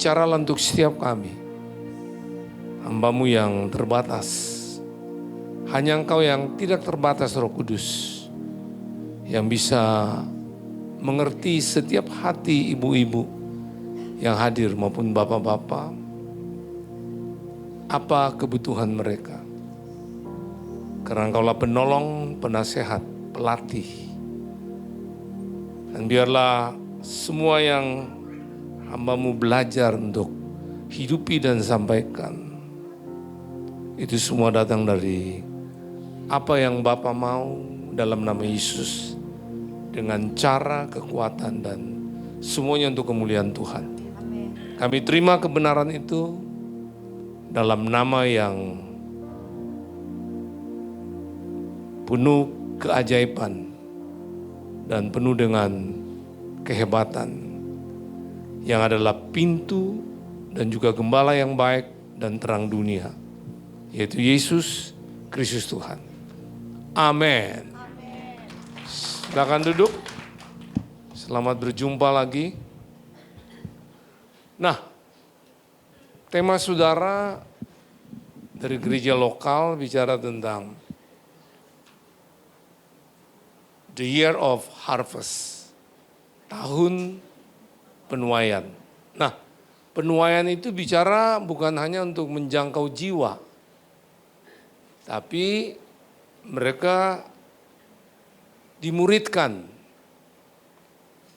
Bicaralah untuk setiap kami, hamba-Mu yang terbatas. Hanya Engkau yang tidak terbatas, Roh Kudus, yang bisa mengerti setiap hati ibu-ibu yang hadir maupun bapak-bapak, apa kebutuhan mereka. Karena Engkaulah penolong, penasehat, pelatih. Dan biarlah semua yang hamba-Mu belajar untuk hidupi dan sampaikan, itu semua datang dari apa yang Bapa mau dalam nama Yesus, dengan cara, kekuatan, dan semuanya untuk kemuliaan Tuhan. Kami terima kebenaran itu dalam nama yang penuh keajaiban dan penuh dengan kehebatan, yang adalah pintu dan juga gembala yang baik dan terang dunia, yaitu Yesus Kristus Tuhan. Amin. Silakan duduk. Selamat berjumpa lagi. Nah, tema saudara dari gereja lokal bicara tentang The Year of Harvest, tahun penuaian. Nah, penuaian itu bicara bukan hanya untuk menjangkau jiwa, tapi mereka dimuridkan.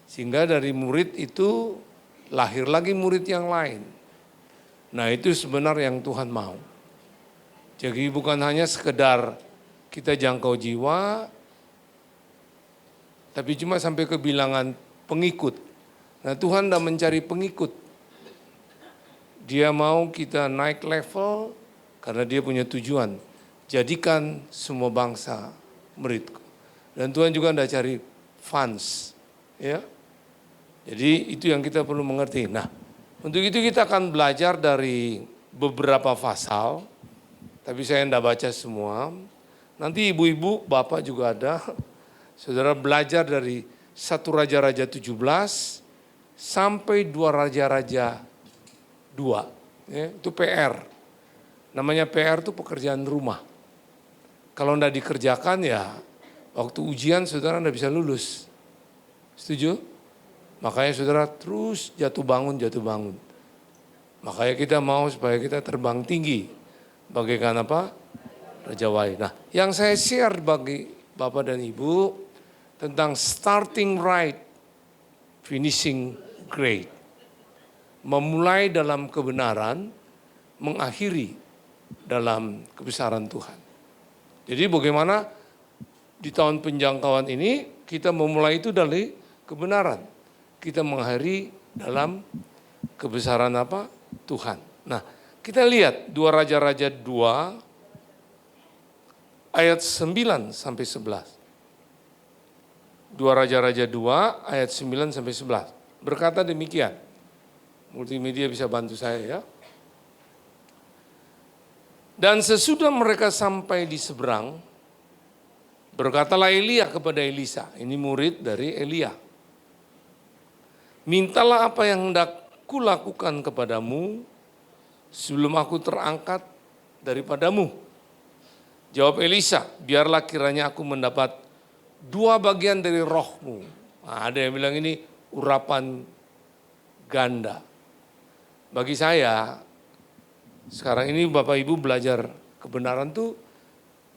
Sehingga dari murid itu lahir lagi murid yang lain. Nah, itu sebenarnya yang Tuhan mau. Jadi bukan hanya sekedar kita jangkau jiwa, tapi cuma sampai ke bilangan pengikut. Nah, Tuhan tidak mencari pengikut. Dia mau kita naik level karena dia punya tujuan. Jadikan semua bangsa muridku. Dan Tuhan juga tidak cari fans. Ya. Jadi itu yang kita perlu mengerti. Nah, untuk itu kita akan belajar dari beberapa pasal. Tapi saya tidak baca semua. Nanti ibu-ibu, bapak juga ada. Saudara belajar dari 1 Raja-Raja 17 sampai 2 Raja-Raja 2. Ya, itu PR. Namanya PR itu pekerjaan rumah. Kalau tidak dikerjakan ya waktu ujian saudara tidak bisa lulus. Setuju? Makanya saudara terus jatuh bangun. Makanya kita mau supaya kita terbang tinggi. Bagaikan apa? Raja Wali. Nah, yang saya share bagi Bapak dan Ibu tentang starting right, finishing great. Memulai dalam kebenaran, mengakhiri dalam kebesaran Tuhan. Jadi bagaimana di tahun penjangkauan ini kita memulai itu dari kebenaran. Kita mengakhiri dalam kebesaran apa? Tuhan. Nah, kita lihat 2 Raja-Raja 2 ayat 9 sampai 11. 2 Raja-Raja 2 ayat 9 sampai 11. Berkata demikian. Multimedia bisa bantu saya ya. Dan sesudah mereka sampai di seberang, berkatalah Elia kepada Elisa, ini murid dari Elia. Mintalah apa yang hendak kulakukan kepadamu sebelum aku terangkat daripadamu. Jawab Elisa, biarlah kiranya aku mendapat 2 bagian dari rohmu. Nah, ada yang bilang ini urapan ganda. Bagi saya, sekarang ini Bapak Ibu belajar kebenaran tuh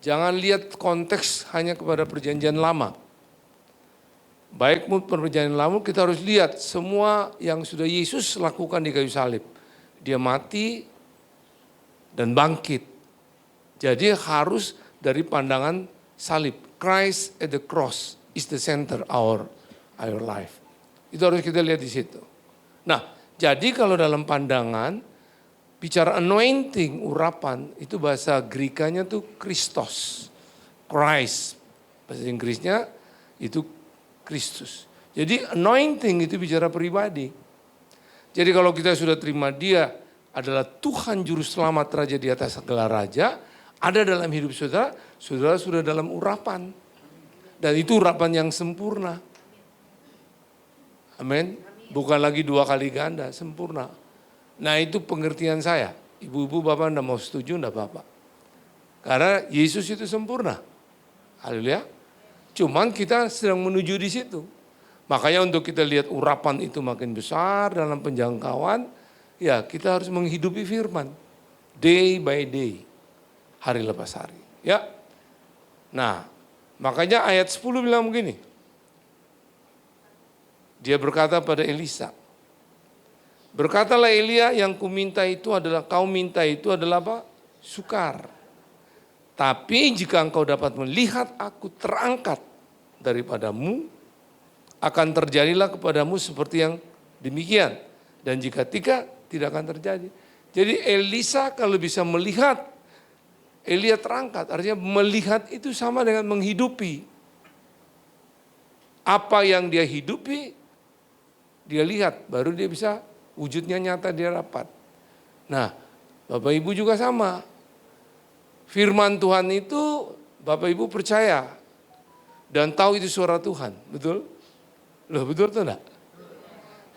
jangan lihat konteks hanya kepada perjanjian lama. Baik perjanjian lama kita harus lihat semua yang sudah Yesus lakukan di kayu salib. Dia mati dan bangkit. Jadi harus dari pandangan salib. Christ at the cross is the center our life. Itu harus kita lihat di situ. Nah, jadi kalau dalam pandangan bicara anointing, urapan, itu bahasa Grikanya tuh Christos, Christ. Bahasa Inggrisnya itu Kristus. Jadi anointing itu bicara pribadi. Jadi kalau kita sudah terima dia adalah Tuhan Juru Selamat, Raja di atas segala raja, ada dalam hidup saudara, saudara sudah dalam urapan. Dan itu urapan yang sempurna. Amin. Bukan lagi 2 kali ganda, sempurna. Nah itu pengertian saya. Ibu-ibu bapak enggak mau setuju enggak apa-apa. Karena Yesus itu sempurna. Haleluya. Cuman kita sedang menuju di situ. Makanya untuk kita lihat urapan itu makin besar dalam penjangkauan, ya kita harus menghidupi firman. Day by day. Hari lepas hari. Ya. Nah, makanya ayat 10 bilang begini. Dia berkata pada Elisa, berkatalah Elia, yang kau minta itu adalah apa? Sukar. Tapi jika engkau dapat melihat aku terangkat daripadamu, akan terjadilah kepadamu seperti yang demikian. Dan jika tidak akan terjadi. Jadi Elisa kalau bisa melihat Elia terangkat, artinya melihat itu sama dengan menghidupi. Apa yang dia hidupi, dia lihat, baru dia bisa wujudnya nyata dia dapat. Nah, Bapak Ibu juga sama. Firman Tuhan itu Bapak Ibu percaya dan tahu itu suara Tuhan, betul? Loh betul atau enggak?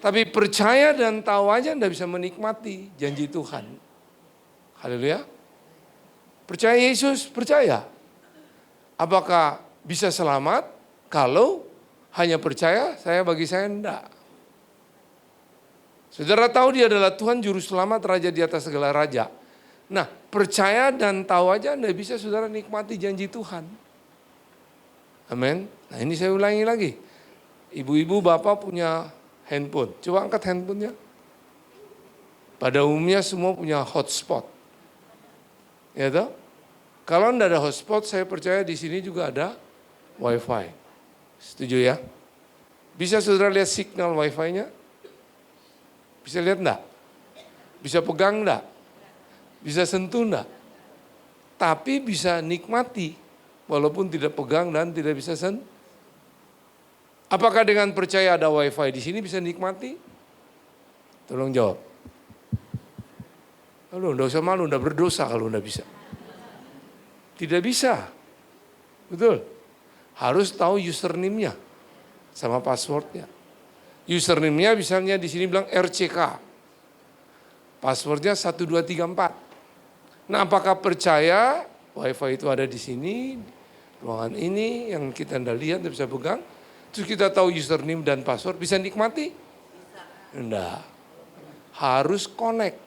Tapi percaya dan tahu aja enggak bisa menikmati janji Tuhan. Haleluya. Percaya Yesus, percaya. Apakah bisa selamat? Kalau hanya percaya, bagi saya enggak. Saudara tahu dia adalah Tuhan Juru Selamat, Raja di atas segala raja. Nah, percaya dan tahu aja enggak bisa saudara nikmati janji Tuhan. Amin. Nah ini saya ulangi lagi. Ibu-ibu bapak punya handphone. Coba angkat handphonenya. Pada umumnya semua punya hotspot. Ya toh? Kalau enggak ada hotspot, saya percaya di sini juga ada wifi. Setuju ya? Bisa saudara lihat signal wifi-nya? Bisa lihat enggak? Bisa pegang enggak? Bisa sentuh enggak? Tapi bisa nikmati walaupun tidak pegang dan tidak bisa sentuh. Apakah dengan percaya ada wifi di sini bisa nikmati? Tolong jawab. Lalu enggak usah malu, enggak berdosa kalau enggak bisa. Tidak bisa. Betul. Harus tahu username-nya sama password-nya. Username-nya misalnya di sini bilang RCK. Password-nya 1234. Nah, apakah percaya wifi itu ada di sini, ruangan ini yang kita tidak lihat, tidak bisa pegang, terus kita tahu username dan password, bisa nikmati? Enggak. Harus connect.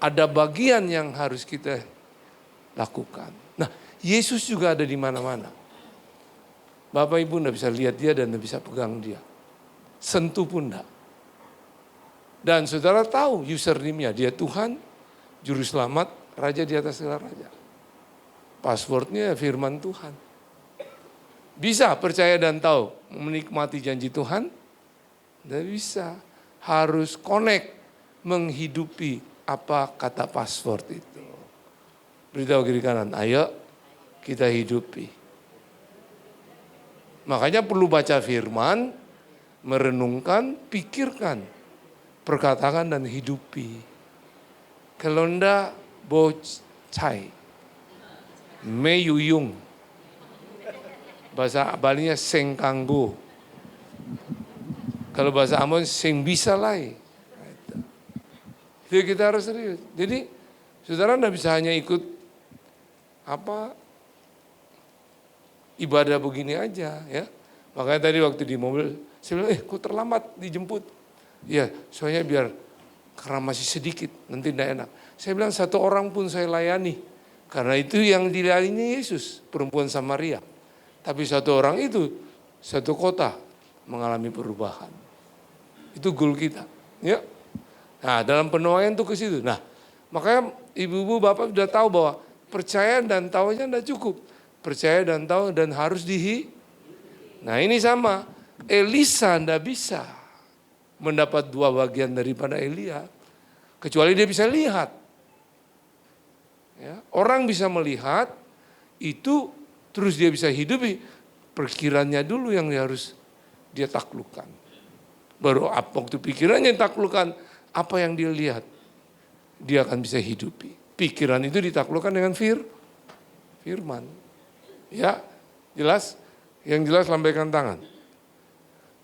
Ada bagian yang harus kita lakukan. Nah, Yesus juga ada di mana-mana. Bapak Ibu tidak bisa lihat dia dan tidak bisa pegang dia. Sentuh pun tidak. Dan saudara tahu username-nya, dia Tuhan, Juru Selamat, Raja di atas segala raja. Passwordnya firman Tuhan. Bisa percaya dan tahu menikmati janji Tuhan? Tidak bisa. Harus connect, menghidupi apa kata password itu. Beritahu kiri kanan, ayo kita hidupi. Makanya perlu baca firman, merenungkan, pikirkan, perkatakan dan hidupi. Kalau enggak, bocai, meyuyung. Bahasa Balinya seng kanggo. Kalau bahasa Ambon seng bisa lai. Jadi kita harus serius. Jadi saudara enggak bisa hanya ikut ibadah begini aja ya. Makanya tadi waktu di mobil saya bilang, kok terlambat dijemput. Ya, soalnya biar karena masih sedikit, nanti tidak enak. Saya bilang satu orang pun saya layani. Karena itu yang dilayani Yesus, perempuan Samaria. Tapi satu orang itu, satu kota mengalami perubahan. Itu goal kita. Ya. Nah dalam penuaian itu ke situ. Nah makanya ibu-ibu bapak sudah tahu bahwa percaya dan tahunya tidak cukup. Percaya dan tahu dan harus Nah ini sama, Elisa tidak bisa mendapat dua bagian daripada Elia, kecuali dia bisa lihat. Ya, orang bisa melihat itu, terus dia bisa hidupi. Pikirannya dulu yang harus dia taklukkan. Baru waktu pikirannya taklukkan, apa yang dia lihat, dia akan bisa hidupi. Pikiran itu ditaklukkan dengan firman. Ya, jelas? Yang jelas lambaikan tangan.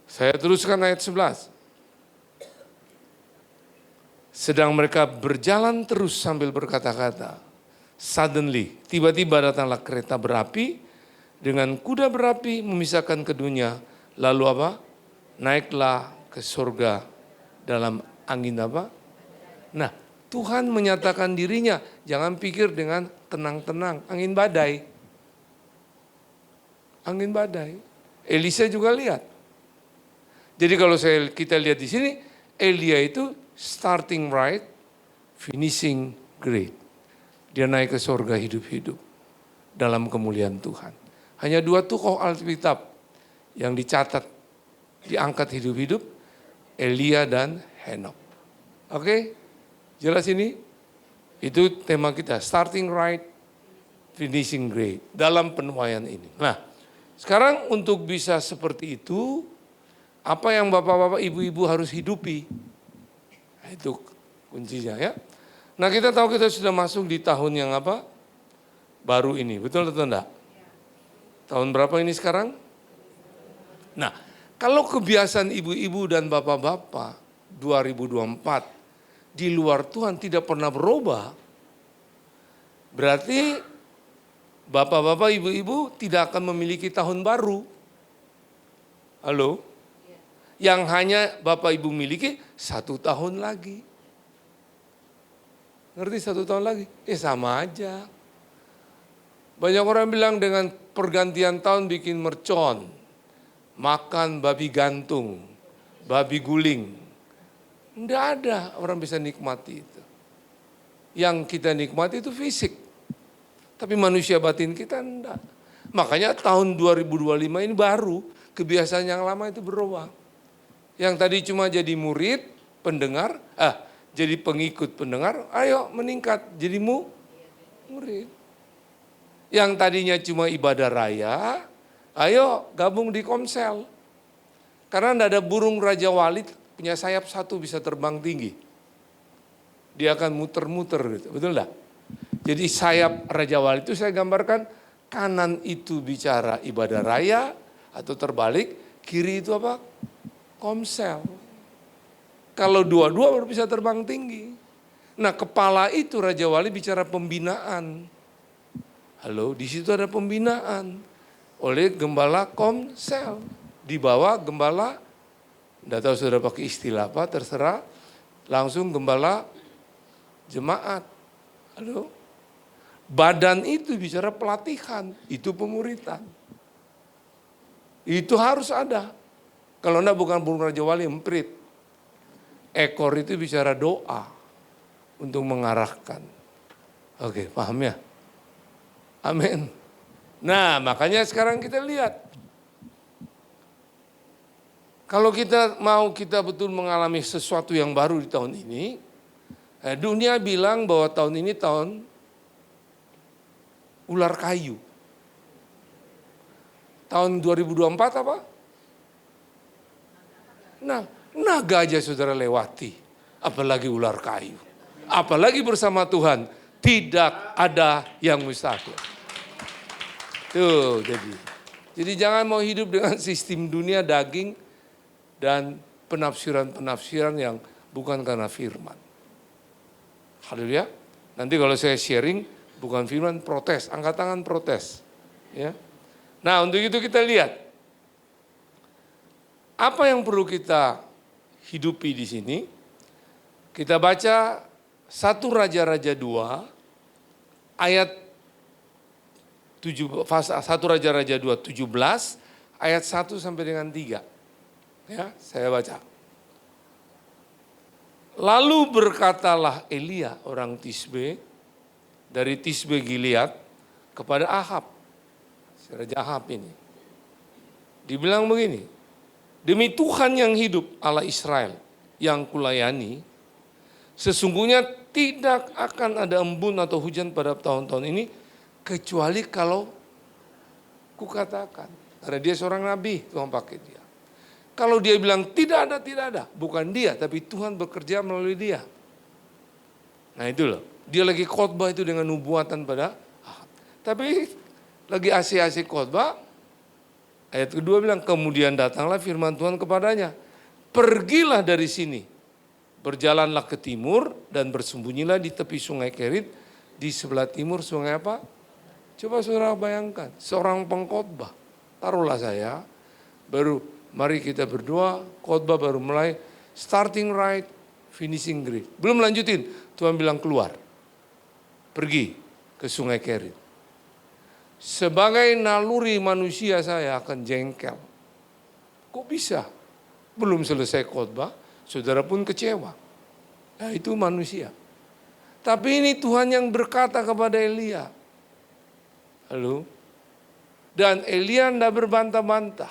Saya teruskan ayat 11. Sedang mereka berjalan terus sambil berkata-kata. Suddenly, tiba-tiba datanglah kereta berapi dengan kuda berapi memisahkan keduanya. Lalu apa? Naiklah ke surga dalam angin apa? Nah, Tuhan menyatakan dirinya. Jangan pikir dengan tenang-tenang, angin badai. Angin badai. Elisa juga lihat. Jadi kalau kita lihat di sini, Elia itu starting right, finishing great. Dia naik ke surga hidup-hidup dalam kemuliaan Tuhan. Hanya 2 tokoh Alkitab yang dicatat, diangkat hidup-hidup, Elia dan Henok. Oke, jelas ini? Itu tema kita, starting right, finishing great, dalam penuaian ini. Nah, sekarang untuk bisa seperti itu, apa yang bapak-bapak, ibu-ibu harus hidupi? Nah, itu kuncinya ya. Nah, kita tahu kita sudah masuk di tahun yang apa? Baru ini, betul atau enggak? Tahun berapa ini sekarang? Nah, kalau kebiasaan ibu-ibu dan bapak-bapak 2024 di luar Tuhan tidak pernah berubah, berarti bapak-bapak, ibu-ibu tidak akan memiliki tahun baru. Halo? Yang hanya bapak ibu miliki 1 tahun lagi. Ngerti 1 tahun lagi? Sama aja. Banyak orang bilang dengan pergantian tahun bikin mercon, makan babi gantung, babi guling. Enggak ada orang bisa nikmati itu. Yang kita nikmati itu fisik. Tapi manusia batin kita enggak. Makanya tahun 2025 ini baru, kebiasaan yang lama itu berubah. Yang tadi cuma jadi murid, pendengar, jadi pengikut pendengar, ayo meningkat, jadi murid. Yang tadinya cuma ibadah raya, ayo gabung di Komsel. Karena tidak ada burung Raja Wali punya sayap 1 bisa terbang tinggi. Dia akan muter-muter gitu, betul enggak? Jadi sayap Raja Wali itu saya gambarkan, kanan itu bicara ibadah raya, atau terbalik, kiri itu apa? Komsel. Kalau dua-dua baru bisa terbang tinggi. Nah, kepala itu Raja Wali bicara pembinaan. Halo, di situ ada pembinaan oleh gembala Komsel. Di bawah gembala, enggak tahu sudah pakai istilah apa, terserah. Langsung gembala jemaat. Halo. Badan itu bicara pelatihan, itu pemuritan. Itu harus ada. Kalau enggak bukan burung Raja Wali, emprit. Ekor itu bicara doa untuk mengarahkan. Oke, paham ya? Amin. Nah, makanya sekarang kita lihat. Kalau kita betul mengalami sesuatu yang baru di tahun ini, dunia bilang bahwa tahun ini tahun ular kayu. Tahun 2024 apa? Nah, naga aja saudara lewati, apalagi ular kayu. Apalagi bersama Tuhan, tidak ada yang mustahil. Tuh, jadi jangan mau hidup dengan sistem dunia daging dan penafsiran-penafsiran yang bukan karena firman. Haleluya. Nanti kalau saya sharing bukan firman, protes, angkat tangan protes. Ya. Nah, untuk itu kita lihat apa yang perlu kita hidupi di sini. Kita baca 1 Raja-Raja 2 ayat 1 Raja-Raja 2 17 ayat 1 sampai dengan 3. Ya, saya baca. Lalu berkatalah Elia orang Tisbe dari Tisbe Gilead kepada Ahab. Si Raja Ahab ini. Dibilang begini, demi Tuhan yang hidup Allah Israel yang kulayani, sesungguhnya tidak akan ada embun atau hujan pada tahun-tahun ini, kecuali kalau kukatakan. Karena dia seorang nabi, Tuhan pakai dia. Kalau dia bilang tidak ada. Bukan dia, tapi Tuhan bekerja melalui dia. Nah itu loh, dia lagi khotbah itu dengan nubuatan pada Ahab. Tapi lagi asik-asik khotbah, ayat kedua bilang, kemudian datanglah firman Tuhan kepadanya. Pergilah dari sini Berjalanlah ke timur dan bersembunyilah di tepi sungai Kerit. Di sebelah timur sungai apa? Coba saudara bayangkan, seorang pengkhotbah. Taruhlah saya, baru mari kita berdoa, khotbah baru mulai, starting right, finishing great. Belum lanjutin, Tuhan bilang keluar. Pergi ke sungai Kerit. Sebagai naluri manusia saya akan jengkel. Kok bisa? Belum selesai khotbah, saudara pun kecewa. Nah, itu manusia. Tapi ini Tuhan yang berkata kepada Elia. Halo? Dan Elia tidak berbantah-bantah.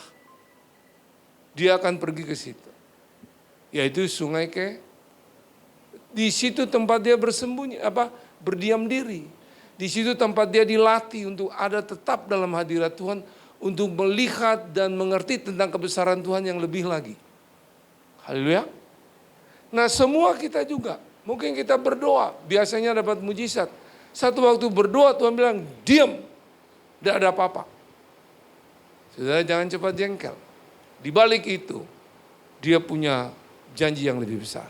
Dia akan pergi ke situ. Yaitu sungai di situ tempat dia bersembunyi, berdiam diri. Di situ tempat dia dilatih untuk ada tetap dalam hadirat Tuhan, untuk melihat dan mengerti tentang kebesaran Tuhan yang lebih lagi. Haleluya. Nah, semua kita juga, mungkin kita berdoa, biasanya dapat mujizat. Satu waktu berdoa Tuhan bilang, diam, tidak ada apa-apa. Saudara jangan cepat jengkel. Di balik itu, dia punya janji yang lebih besar.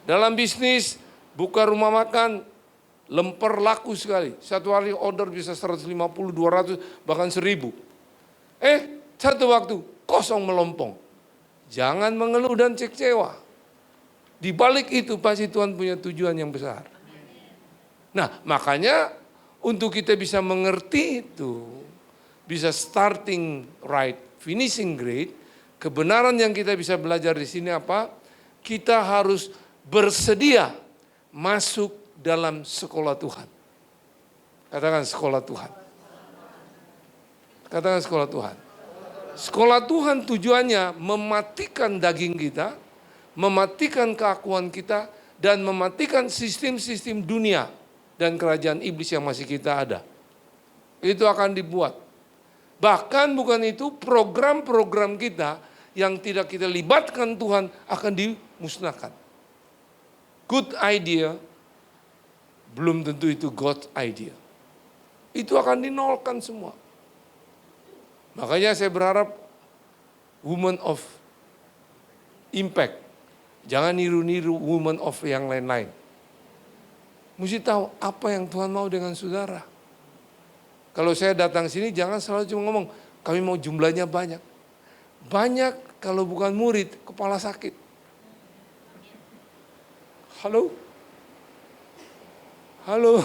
Dalam bisnis, buka rumah makan, lemper laku sekali. Satu hari order bisa 150, 200, bahkan 1000. Satu waktu kosong melompong. Jangan mengeluh dan kecewa. Di balik itu pasti Tuhan punya tujuan yang besar. Nah, makanya untuk kita bisa mengerti itu, bisa starting right, finishing great, kebenaran yang kita bisa belajar di sini apa? Kita harus bersedia masuk dalam sekolah Tuhan. Katakan sekolah Tuhan. Katakan sekolah Tuhan. Sekolah Tuhan tujuannya mematikan daging kita, mematikan keakuan kita, dan mematikan sistem-sistem dunia dan kerajaan iblis yang masih kita ada. Itu akan dibuat. Bahkan bukan itu, program-program kita yang tidak kita libatkan Tuhan akan dimusnahkan. Good idea, belum tentu itu God's idea. Itu akan dinolkan semua. Makanya saya berharap woman of impact. Jangan niru-niru woman of yang lain-lain. Mesti tahu apa yang Tuhan mau dengan saudara. Kalau saya datang sini jangan selalu cuma ngomong, kami mau jumlahnya banyak. Banyak kalau bukan murid, kepala sakit. Halo? Halo?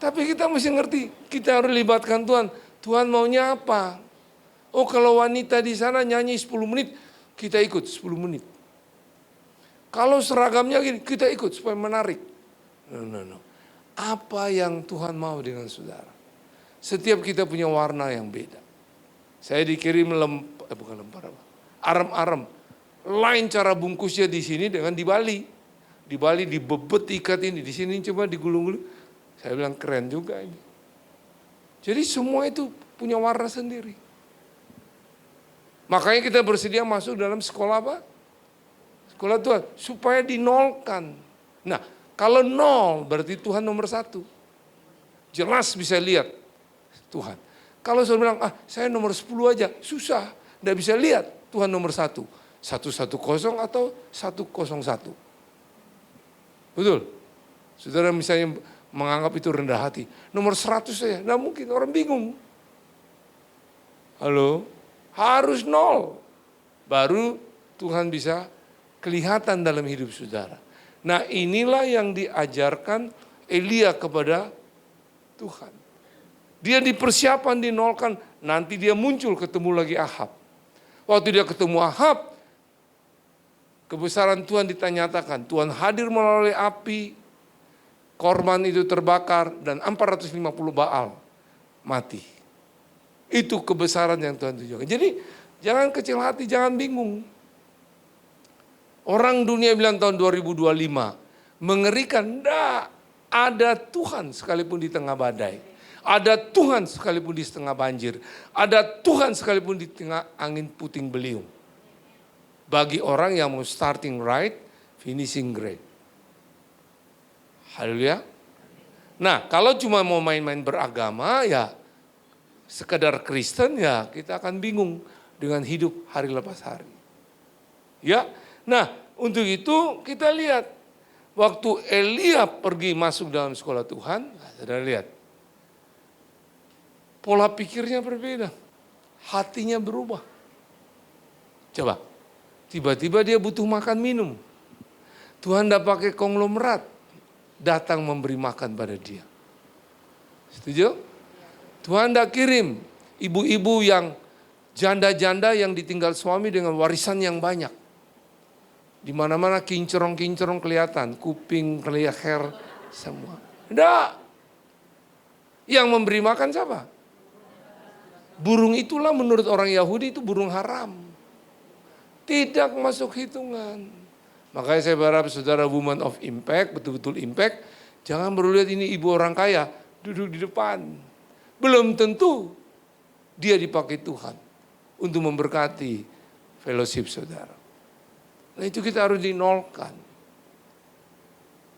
Tapi kita mesti ngerti, kita harus libatkan Tuhan. Tuhan maunya apa? Oh, kalau wanita di sana nyanyi 10 menit, kita ikut 10 menit. Kalau seragamnya gini, kita ikut supaya menarik. No. Apa yang Tuhan mau dengan saudara? Setiap kita punya warna yang beda. Saya dikirim arem-arem. Lain cara bungkusnya di sini dengan di Bali. Di Bali dibebet ikat ini, di sini coba digulung-gulung. Saya bilang keren juga ini. Jadi semua itu punya warna sendiri. Makanya kita bersedia masuk dalam sekolah apa? Sekolah Tuhan. Supaya dinolkan. Nah, kalau nol berarti Tuhan nomor 1. Jelas bisa lihat Tuhan. Kalau saya bilang, saya nomor 10 aja, susah. Tidak bisa lihat Tuhan nomor 1. 110 atau 101. Betul? Saudara misalnya menganggap itu rendah hati. Nomor 100 saja, tidak mungkin, orang bingung. Halo? Harus 0. Baru Tuhan bisa kelihatan dalam hidup saudara. Nah, inilah yang diajarkan Elia kepada Tuhan. Dia dipersiapkan, dinolkan, nanti dia muncul ketemu lagi Ahab. Waktu dia ketemu Ahab, kebesaran Tuhan ditanyatakan. Tuhan hadir melalui api, korban itu terbakar, dan 450 Baal mati. Itu kebesaran yang Tuhan tunjukkan. Jadi jangan kecil hati, jangan bingung. Orang dunia bilang tahun 2025, mengerikan. Tidak, ada Tuhan sekalipun di tengah badai. Ada Tuhan sekalipun di setengah banjir. Ada Tuhan sekalipun di tengah angin puting beliung. Bagi orang yang mau starting right, finishing great. Haleluya. Nah, kalau cuma mau main-main beragama, ya sekedar Kristen, ya kita akan bingung dengan hidup hari lepas hari. Ya, nah Untuk itu kita lihat, waktu Elia pergi masuk dalam sekolah Tuhan, saudara lihat, pola pikirnya berbeda, hatinya berubah. Coba, tiba-tiba dia butuh makan minum. Tuhan tidak pakai konglomerat, datang memberi makan pada dia. Setuju? Tuhan tidak kirim ibu-ibu yang janda-janda yang ditinggal suami dengan warisan yang banyak. Di mana-mana kincrong-kincrong kelihatan, kuping, leher, semua. Tidak. Yang memberi makan siapa? Burung itulah menurut orang Yahudi itu burung haram. Tidak masuk hitungan. Makanya saya berharap saudara woman of impact, betul-betul impact, jangan baru lihat ini ibu orang kaya, duduk di depan. Belum tentu dia dipakai Tuhan untuk memberkati fellowship saudara. Nah itu kita harus dinolkan.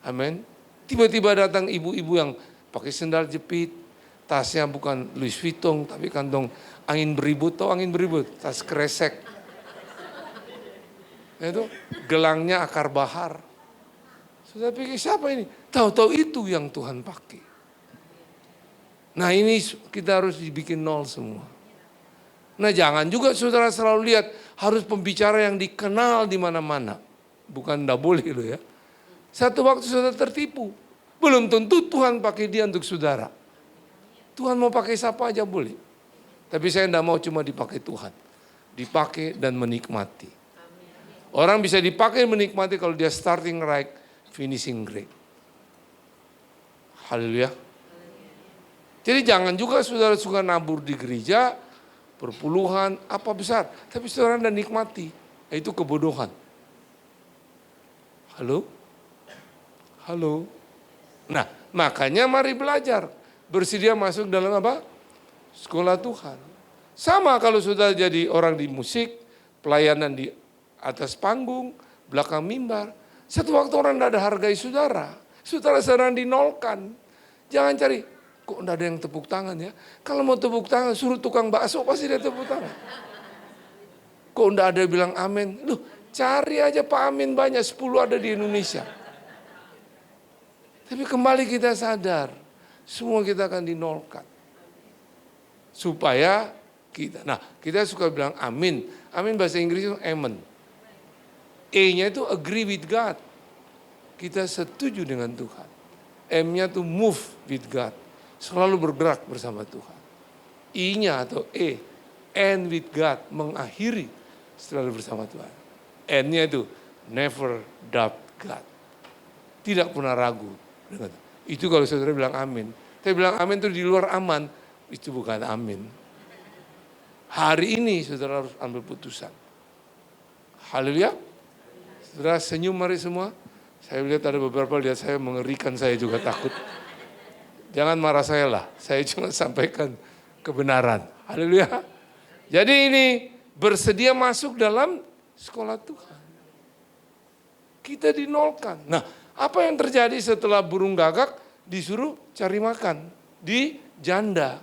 Amin. Tiba-tiba datang ibu-ibu yang pakai sendal jepit, tasnya bukan Louis Vuitton, tapi kantong angin beribut, tahu angin beribut, tas kresek. Nah, itu gelangnya akar bahar. Sudah pikir siapa ini? Tahu-tahu itu yang Tuhan pakai. Nah ini kita harus dibikin nol semua. Nah jangan juga saudara selalu lihat harus pembicara yang dikenal di mana-mana. Bukan tidak boleh loh ya. Satu waktu saudara tertipu. Belum tentu Tuhan pakai dia untuk saudara. Tuhan mau pakai siapa aja boleh. Tapi saya tidak mau cuma dipakai Tuhan. Dipakai dan menikmati. Orang bisa dipakai menikmati kalau dia starting right, finishing great. Haleluya. Jadi jangan juga saudara suka nabur di gereja, perpuluhan, apa besar. Tapi saudara anda nikmati, itu kebodohan. Halo? Halo? Nah, makanya mari belajar. Bersedia masuk dalam apa? Sekolah Tuhan. Sama kalau sudah jadi orang di musik, pelayanan di atas panggung, belakang mimbar. Satu waktu orang tidak ada hargai saudara. Saudara sedang dinolkan. Jangan cari, kok tidak ada yang tepuk tangan ya? Kalau mau tepuk tangan, suruh tukang bakso pasti dia tepuk tangan. Kok tidak ada yang bilang amin? Loh, cari aja Pak Amin banyak, 10 ada di Indonesia. Tapi kembali kita sadar, semua kita akan dinolkan. Supaya kita suka bilang amin. Amin bahasa Inggris itu amen. E-nya itu agree with God. Kita setuju dengan Tuhan. M-nya itu move with God. Selalu bergerak bersama Tuhan. I-nya atau E, end with God, mengakhiri selalu bersama Tuhan. N-nya itu never doubt God. Tidak pernah ragu. Itu kalau saudara bilang amin. Saya bilang amin itu di luar aman, itu bukan amin. Hari ini saudara harus ambil putusan. Haleluya. Saudara senyum mari semua. Saya lihat ada beberapa lihat saya mengerikan, saya juga takut. Jangan marah saya lah, saya cuma sampaikan kebenaran. Haleluya. Jadi ini bersedia masuk dalam sekolah Tuhan. Kita dinolkan. Nah, apa yang terjadi setelah burung gagak disuruh cari makan? Di janda.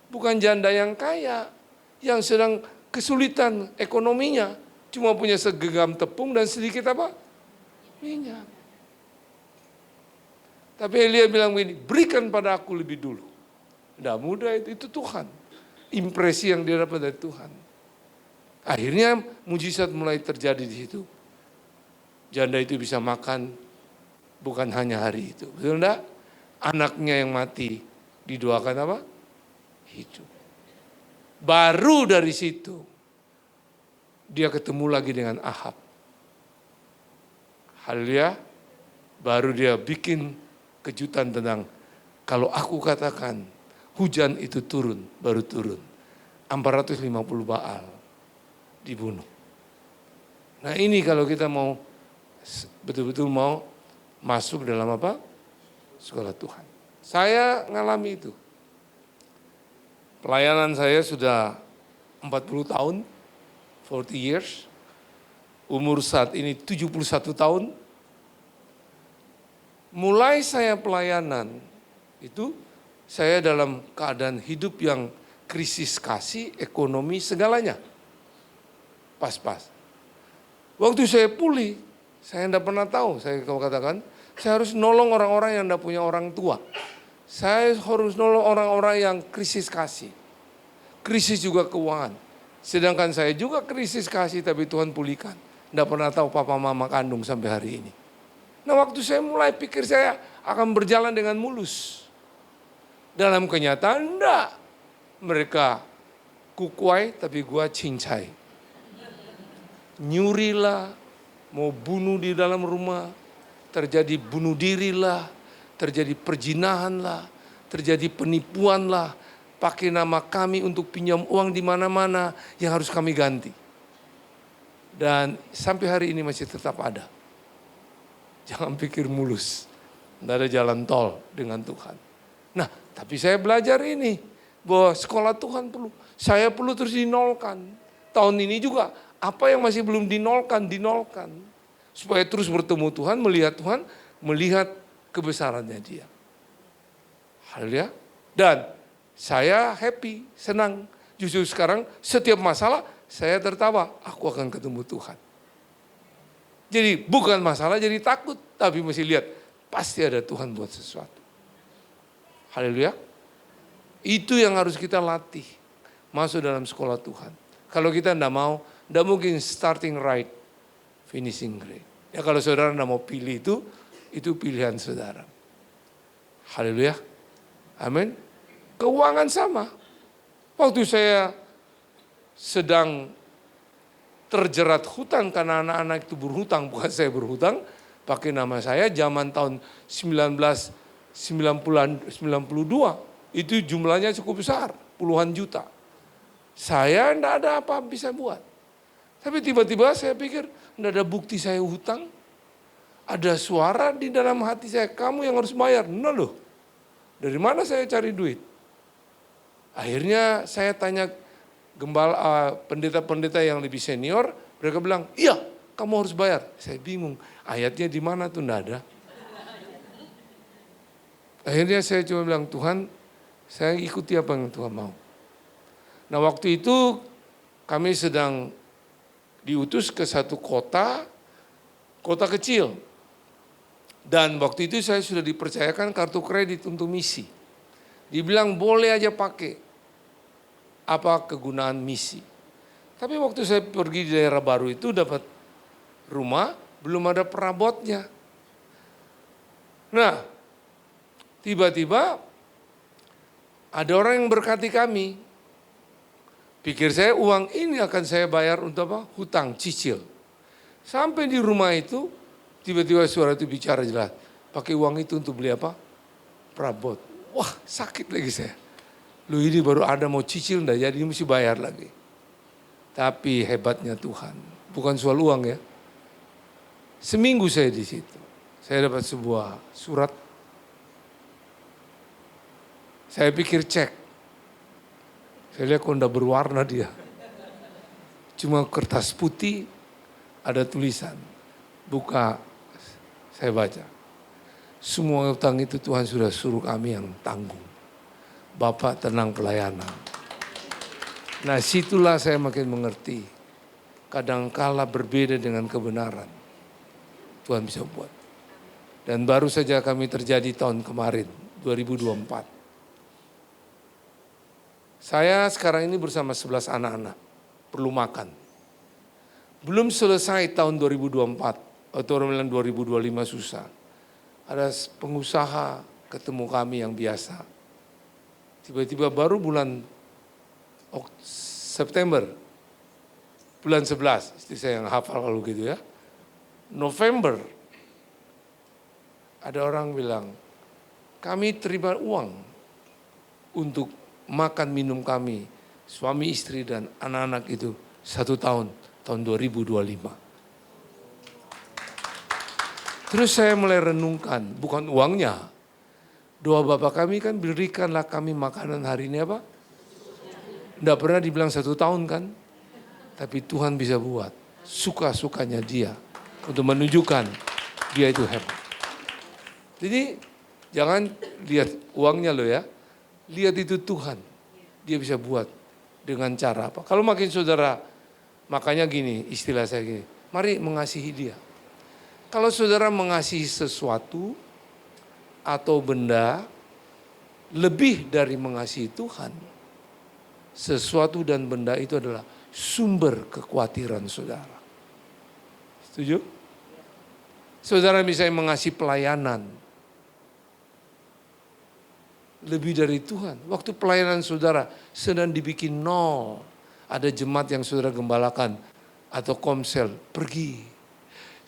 Bukan janda yang kaya, yang sedang kesulitan ekonominya. Cuma punya segenggam tepung dan sedikit apa? Minyak. Tapi Elia bilang begini, berikan pada aku lebih dulu. Tidak mudah itu Tuhan. Impresi yang dia dapat dari Tuhan. Akhirnya mujizat mulai terjadi di situ. Janda itu bisa makan bukan hanya hari itu. Betul enggak? Anaknya yang mati didoakan apa? Hidup. Baru dari situ dia ketemu lagi dengan Ahab. Haleluya. Baru dia bikin kejutan tentang kalau aku katakan hujan itu turun, baru turun. 450 Baal dibunuh. Nah ini kalau kita mau betul-betul mau masuk dalam apa? Sekolah Tuhan. Saya ngalami itu. Pelayanan saya sudah 40 tahun. 40 years, umur saat ini 71 tahun. Mulai saya pelayanan, itu saya dalam keadaan hidup yang krisis kasih, ekonomi, segalanya. Pas-pas. Waktu saya pulih, Saya tidak pernah tahu, saya katakan, saya harus nolong orang-orang yang tidak punya orang tua. Saya harus nolong orang-orang yang krisis kasih. Krisis juga keuangan. Sedangkan saya juga krisis kasih tapi Tuhan pulihkan. Tidak pernah tahu papa mama kandung sampai hari ini. Nah waktu saya mulai pikir saya akan berjalan dengan mulus. Dalam kenyataan enggak. Mereka kukuai tapi gua cincai. Nyurilah, mau bunuh di dalam rumah, terjadi bunuh diri lah, terjadi perjinahan lah, terjadi penipuan lah, pakai nama kami untuk pinjam uang di mana-mana yang harus kami ganti. Dan sampai hari ini masih tetap ada. Jangan pikir mulus, tidak ada jalan tol dengan Tuhan. Nah, tapi saya belajar ini, bahwa sekolah Tuhan perlu, saya perlu terus dinolkan. Tahun ini juga, apa yang masih belum dinolkan. Supaya terus bertemu Tuhan, melihat kebesarannya Dia. Haleluya. Dan saya happy, senang. Justru sekarang setiap masalah saya tertawa, aku akan ketemu Tuhan. Jadi bukan masalah jadi takut, tapi mesti lihat, pasti ada Tuhan buat sesuatu. Haleluya. Itu yang harus kita latih, masuk dalam sekolah Tuhan. Kalau kita tidak mau, tidak mungkin starting right, finishing great. Ya kalau saudara tidak mau pilih itu pilihan saudara. Haleluya. Amin. Keuangan sama. Waktu saya sedang terjerat hutang karena anak-anak itu berhutang, bukan saya berhutang, pakai nama saya zaman tahun 1992, itu jumlahnya cukup besar, puluhan juta. Saya tidak ada apa bisa buat. Tapi tiba-tiba saya pikir, tidak ada bukti saya hutang. Ada suara di dalam hati saya, kamu yang harus bayar. Nah loh, dari mana saya cari duit? Akhirnya saya tanya gembala, pendeta-pendeta yang lebih senior, mereka bilang, iya kamu harus bayar. Saya bingung, ayatnya di mana tuh, enggak ada. Akhirnya saya cuma bilang, Tuhan saya ikuti apa yang Tuhan mau. Nah waktu itu kami sedang diutus ke satu kota kecil. Dan waktu itu saya sudah dipercayakan kartu kredit untuk misi. Dibilang boleh aja pakai apa kegunaan misi. Tapi waktu saya pergi di daerah baru itu dapat rumah, belum ada perabotnya. Nah, tiba-tiba ada orang yang berkati kami. Pikir saya uang ini akan saya bayar untuk apa? Hutang, cicil. Sampai di rumah itu, tiba-tiba suara itu bicara jelas. Pakai uang itu untuk beli apa? Perabot. Wah sakit lagi saya. Lu ini baru ada mau cicil enggak jadi mesti bayar lagi. Tapi hebatnya Tuhan. Bukan soal uang ya. Seminggu saya di situ. Saya dapat sebuah surat. Saya pikir cek. Saya lihat kok enggak berwarna dia. Cuma kertas putih ada tulisan. Buka, saya baca. Semua utang itu Tuhan sudah suruh kami yang tanggung. Bapak tenang pelayanan. Nah situlah saya makin mengerti. Kadangkala berbeda dengan kebenaran. Tuhan bisa buat. Dan baru saja kami terjadi tahun kemarin, 2024. Saya sekarang ini bersama 11 anak-anak. Perlu makan. Belum selesai tahun 2024. Atau orang bilang 2025 susah. Ada pengusaha ketemu kami yang biasa. Tiba-tiba baru bulan September, bulan 11, istri saya yang hafal kalau gitu ya. November, ada orang bilang, kami terima uang untuk makan minum kami, suami istri dan anak-anak itu 1 tahun 2025. Terus saya mulai renungkan, bukan uangnya. Doa Bapak kami kan berikanlah kami makanan hari ini apa? Tidak pernah dibilang 1 tahun kan? Tapi Tuhan bisa buat suka-sukanya dia untuk menunjukkan dia itu hebat. Jadi jangan lihat uangnya loh ya. Lihat itu Tuhan. Dia bisa buat dengan cara apa. Kalau makin saudara, makanya gini istilah saya gini. Mari mengasihi dia. Kalau saudara mengasihi sesuatu atau benda lebih dari mengasihi Tuhan, sesuatu dan benda itu adalah sumber kekhawatiran saudara. Setuju? Saudara misalnya mengasihi pelayanan lebih dari Tuhan. Waktu pelayanan saudara sedang dibikin nol, ada jemaat yang saudara gembalakan atau komsel, pergi.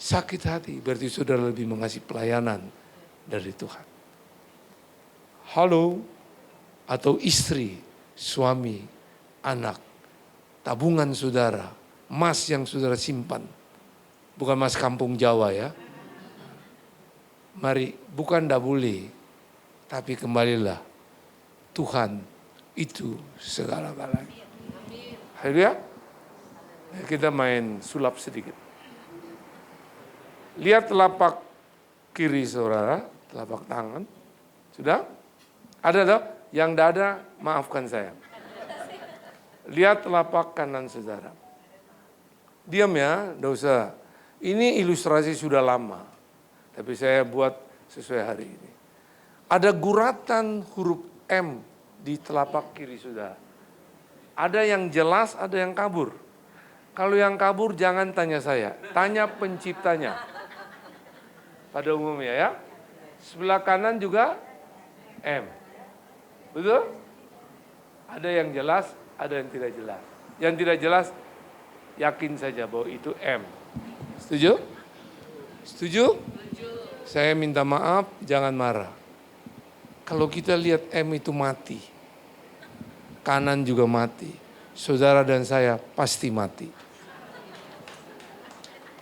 Sakit hati, berarti saudara lebih mengasihi pelayanan dari Tuhan. Halo, atau istri, suami, anak, tabungan saudara, emas yang saudara simpan. Bukan emas kampung Jawa ya. Mari, bukan tidak boleh, tapi kembalilah. Tuhan itu segala-galanya. Haleluya. Kita main sulap sedikit. Lihat telapak kiri saudara, telapak tangan. Sudah? Ada tak? Yang tidak ada, maafkan saya. Lihat telapak kanan saudara. Diam ya, tidak usah. Ini ilustrasi sudah lama. Tapi saya buat sesuai hari ini. Ada guratan huruf M di telapak kiri saudara. Ada yang jelas, ada yang kabur. Kalau yang kabur jangan tanya saya, tanya penciptanya. Pada umumnya ya. Sebelah kanan juga M. Betul? Ada yang jelas, ada yang tidak jelas. Yang tidak jelas, yakin saja bahwa itu M. Setuju? Setuju? Saya minta maaf, jangan marah. Kalau kita lihat M itu mati, kanan juga mati, saudara dan saya pasti mati.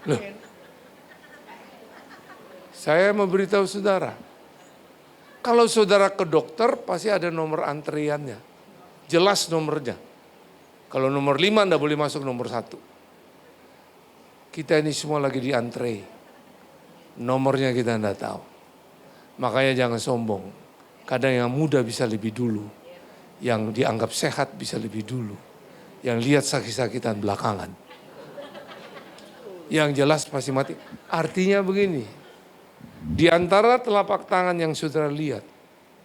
Loh, saya memberitahu saudara, kalau saudara ke dokter pasti ada nomor antriannya, jelas nomornya. Kalau nomor 5 anda boleh masuk nomor 1. Kita ini semua lagi di antre, nomornya kita anda tahu. Makanya jangan sombong. Kadang yang muda bisa lebih dulu, yang dianggap sehat bisa lebih dulu, yang lihat sakit-sakitan belakangan. Yang jelas pasti mati. Artinya begini, di antara telapak tangan yang saudara lihat,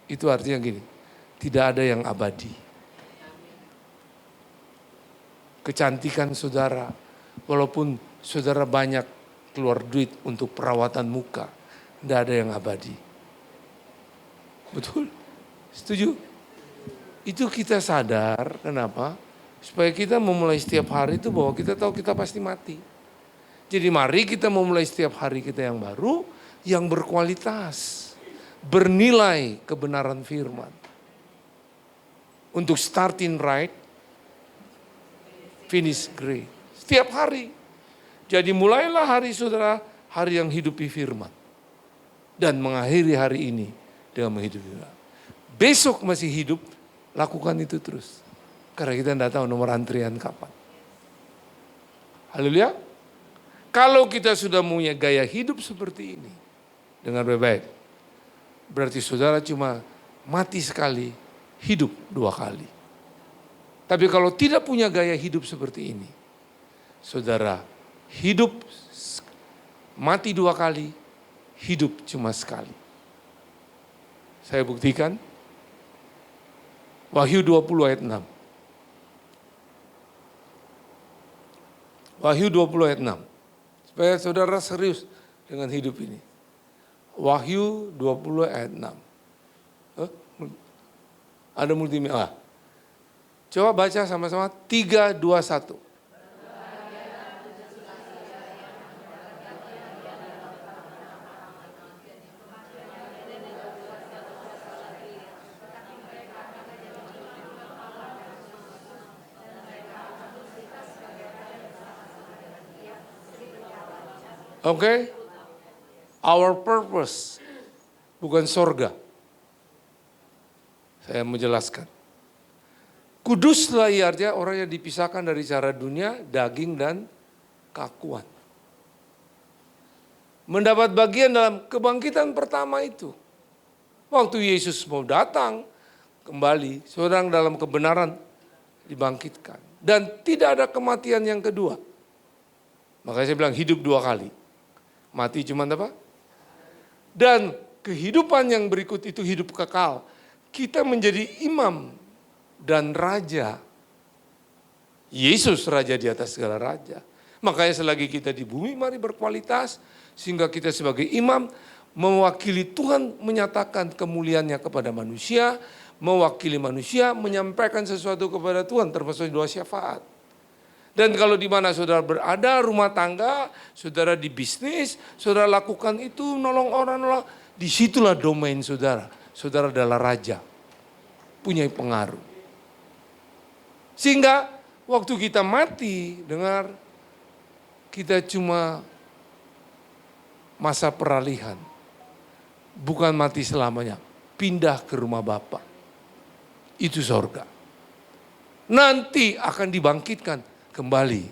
itu artinya gini, tidak ada yang abadi. Kecantikan saudara, walaupun saudara banyak keluar duit untuk perawatan muka, tidak ada yang abadi. Betul? Setuju? Itu kita sadar, kenapa? Supaya kita memulai setiap hari itu bahwa kita tahu kita pasti mati. Jadi mari kita memulai setiap hari kita yang baru, yang berkualitas, bernilai kebenaran firman. Untuk starting right, finish great. Setiap hari. Jadi mulailah hari saudara, hari yang hidupi firman. Dan mengakhiri hari ini dengan menghidupi firman. Besok masih hidup, lakukan itu terus. Karena kita tidak tahu nomor antrian kapan. Haleluya. Kalau kita sudah punya gaya hidup seperti ini, dengan baik-baik, berarti saudara cuma mati sekali, hidup 2 kali. Tapi kalau tidak punya gaya hidup seperti ini, saudara hidup mati 2 kali, hidup cuma sekali. Saya buktikan, Wahyu 20 ayat 6. Wahyu 20 ayat 6. Supaya saudara serius dengan hidup ini. Wahyu 20 ayat 6. Ada multimedia. Coba baca sama-sama 3, 2, 1. Oke, our purpose bukan sorga. Saya menjelaskan. Kuduslah ia artinya orang yang dipisahkan dari cara dunia, daging dan keakuan. Mendapat bagian dalam kebangkitan pertama itu. Waktu Yesus mau datang kembali, seorang dalam kebenaran dibangkitkan. Dan tidak ada kematian yang kedua. Makanya saya bilang hidup 2 kali. Mati cuma apa? Dan kehidupan yang berikut itu hidup kekal. Kita menjadi imam dan raja. Yesus raja di atas segala raja. Makanya selagi kita di bumi mari berkualitas. Sehingga kita sebagai imam mewakili Tuhan menyatakan kemuliaannya kepada manusia. Mewakili manusia menyampaikan sesuatu kepada Tuhan termasuk doa syafaat. Dan kalau di mana saudara berada, rumah tangga, saudara di bisnis, saudara lakukan itu, nolong orang, disitulah domain saudara. Saudara adalah raja, punya pengaruh. Sehingga waktu kita mati, dengar, kita cuma masa peralihan. Bukan mati selamanya, pindah ke rumah Bapa. Itu sorga. Nanti akan dibangkitkan kembali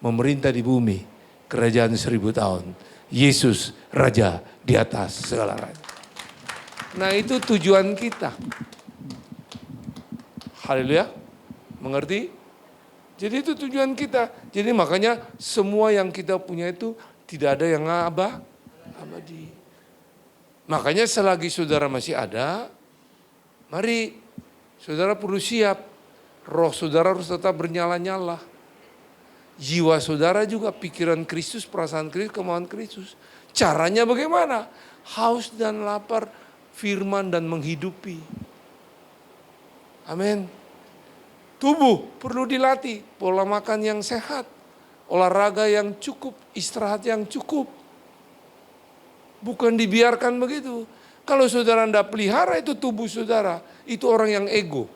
memerintah di bumi, kerajaan 1000 tahun. Yesus Raja di atas segala raja. Nah itu tujuan kita. Haleluya, mengerti? Jadi itu tujuan kita. Jadi makanya semua yang kita punya itu tidak ada yang abadi. Makanya selagi saudara masih ada, mari saudara perlu siap. Roh saudara harus tetap bernyala-nyala. Jiwa saudara juga pikiran Kristus, perasaan Kristus, kemauan Kristus. Caranya bagaimana? Haus dan lapar firman dan menghidupi. Amin. Tubuh perlu dilatih, pola makan yang sehat, olahraga yang cukup, istirahat yang cukup. Bukan dibiarkan begitu. Kalau saudara tidak pelihara itu tubuh saudara, itu orang yang ego.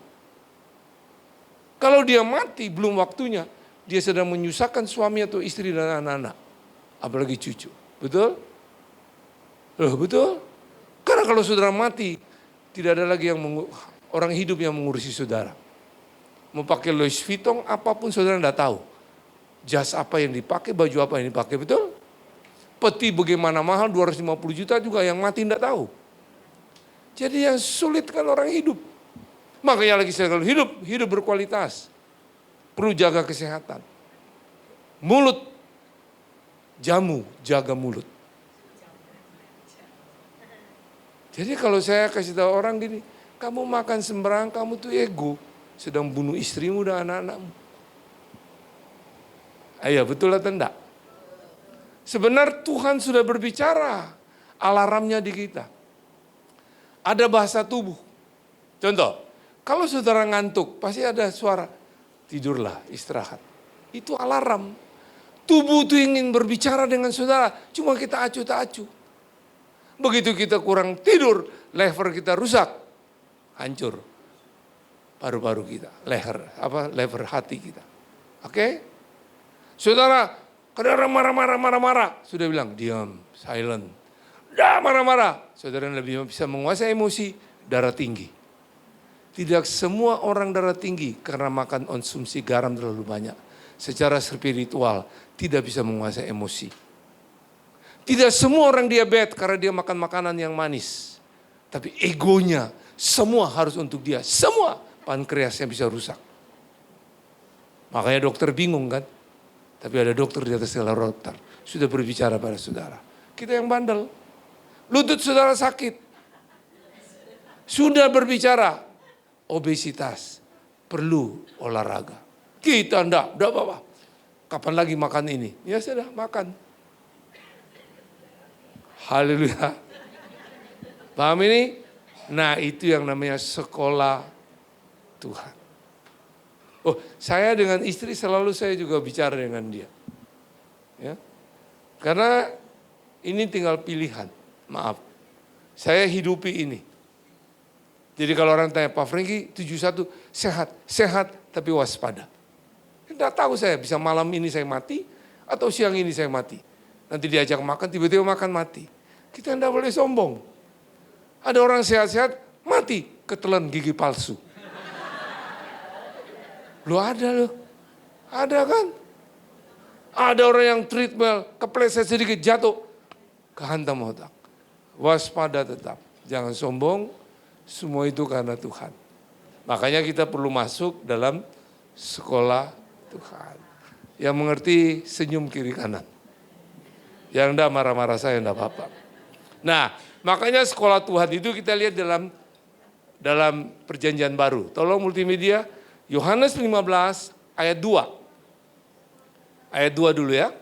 Kalau dia mati belum waktunya, dia sedang menyusahkan suami atau istri dan anak-anak. Apalagi cucu. Betul? Loh, betul? Karena kalau saudara mati, tidak ada lagi orang hidup yang mengurusi saudara. Mau pakai Louis Vuitton, apapun saudara tidak tahu. Jas apa yang dipakai, baju apa yang dipakai, betul? Peti bagaimana mahal, 250 juta juga yang mati tidak tahu. Jadi yang sulit kan orang hidup. Makanya lagi saya hidup berkualitas. Perlu jaga kesehatan. Mulut, jamu, jaga mulut. Jadi kalau saya kasih tahu orang gini, kamu makan sembarang, kamu tuh ego. Sedang bunuh istrimu dan anak-anakmu. Ayo, betul atau enggak? Sebenarnya Tuhan sudah berbicara, alarmnya di kita. Ada bahasa tubuh. Contoh, kalau saudara ngantuk, pasti ada suara. Tidurlah, istirahat. Itu alarm. Tubuh itu ingin berbicara dengan saudara, cuma kita acuh tak acuh. Begitu kita kurang tidur, lever kita rusak, hancur. Paru-paru kita, lever hati kita. Oke? Saudara, kadang marah-marah, sudah bilang diam, silent. Dah marah-marah, saudara lebih bisa menguasai emosi, darah tinggi. Tidak semua orang darah tinggi karena makan konsumsi garam terlalu banyak. Secara spiritual tidak bisa menguasai emosi. Tidak semua orang diabetes karena dia makan makanan yang manis. Tapi egonya semua harus untuk dia. Semua pankreasnya bisa rusak. Makanya dokter bingung kan. Tapi ada dokter di atas segala dokter. Sudah berbicara pada saudara. Kita yang bandel. Lutut saudara sakit. Sudah berbicara. Obesitas, perlu olahraga. Kita enggak apa-apa. Kapan lagi makan ini? Ya sudah, makan. Haleluya. Paham ini? Nah itu yang namanya sekolah Tuhan. Oh, saya dengan istri selalu saya juga bicara dengan dia. Ya. Karena ini tinggal pilihan. Maaf. Saya hidupi ini. Jadi kalau orang tanya, Pak Franky 71 sehat tapi waspada. Tidak tahu saya, bisa malam ini saya mati atau siang ini saya mati. Nanti diajak makan, tiba-tiba makan mati. Kita tidak boleh sombong. Ada orang sehat-sehat, mati, ketelan gigi palsu. Loh ada loh, ada kan? Ada orang yang treatment, kepleset sedikit jatuh, kehantam otak. Waspada tetap, jangan sombong. Semua itu karena Tuhan. Makanya kita perlu masuk dalam sekolah Tuhan. Yang mengerti senyum kiri kanan. Yang enggak marah-marah saya enggak apa-apa. Nah, makanya sekolah Tuhan itu kita lihat dalam perjanjian baru. Tolong multimedia, Yohanes 15 ayat 2. Ayat 2 dulu ya.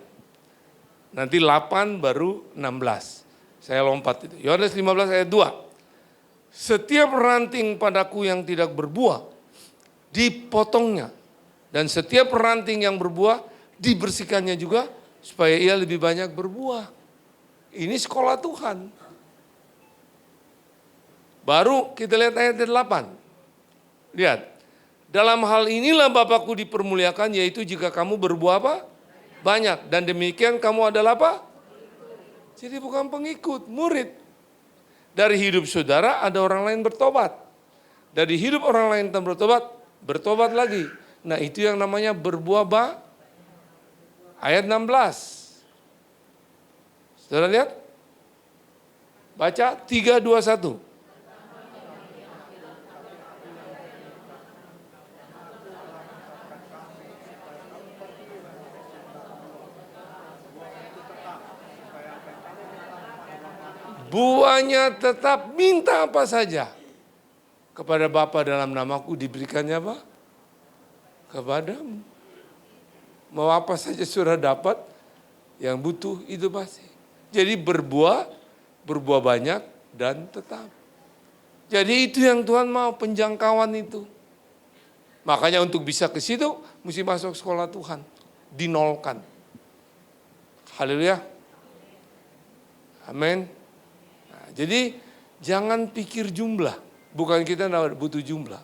Nanti 8 baru 16. Saya lompat itu. Yohanes 15 ayat 2. Setiap ranting padaku yang tidak berbuah, dipotongnya. Dan setiap ranting yang berbuah, dibersihkannya juga, supaya ia lebih banyak berbuah. Ini sekolah Tuhan. Baru kita lihat ayat 8. Lihat. Dalam hal inilah Bapakku dipermuliakan, yaitu jika kamu berbuah apa? Banyak. Dan demikian kamu adalah apa? Jadi bukan pengikut, murid. Dari hidup saudara ada orang lain bertobat. Dari hidup orang lain yang bertobat, bertobat lagi. Nah itu yang namanya berbuah ayat 16. Saudara lihat? Baca 3, 2, 1. Buahnya tetap, minta apa saja kepada Bapa dalam namaku, diberikannya apa? Kepadamu. Mau apa saja sudah dapat, yang butuh itu pasti. Jadi berbuah banyak dan tetap. Jadi itu yang Tuhan mau, penjangkauan itu. Makanya untuk bisa ke situ, mesti masuk sekolah Tuhan. Dinolkan. Haleluya. Amin. Jadi jangan pikir jumlah, bukan kita butuh jumlah.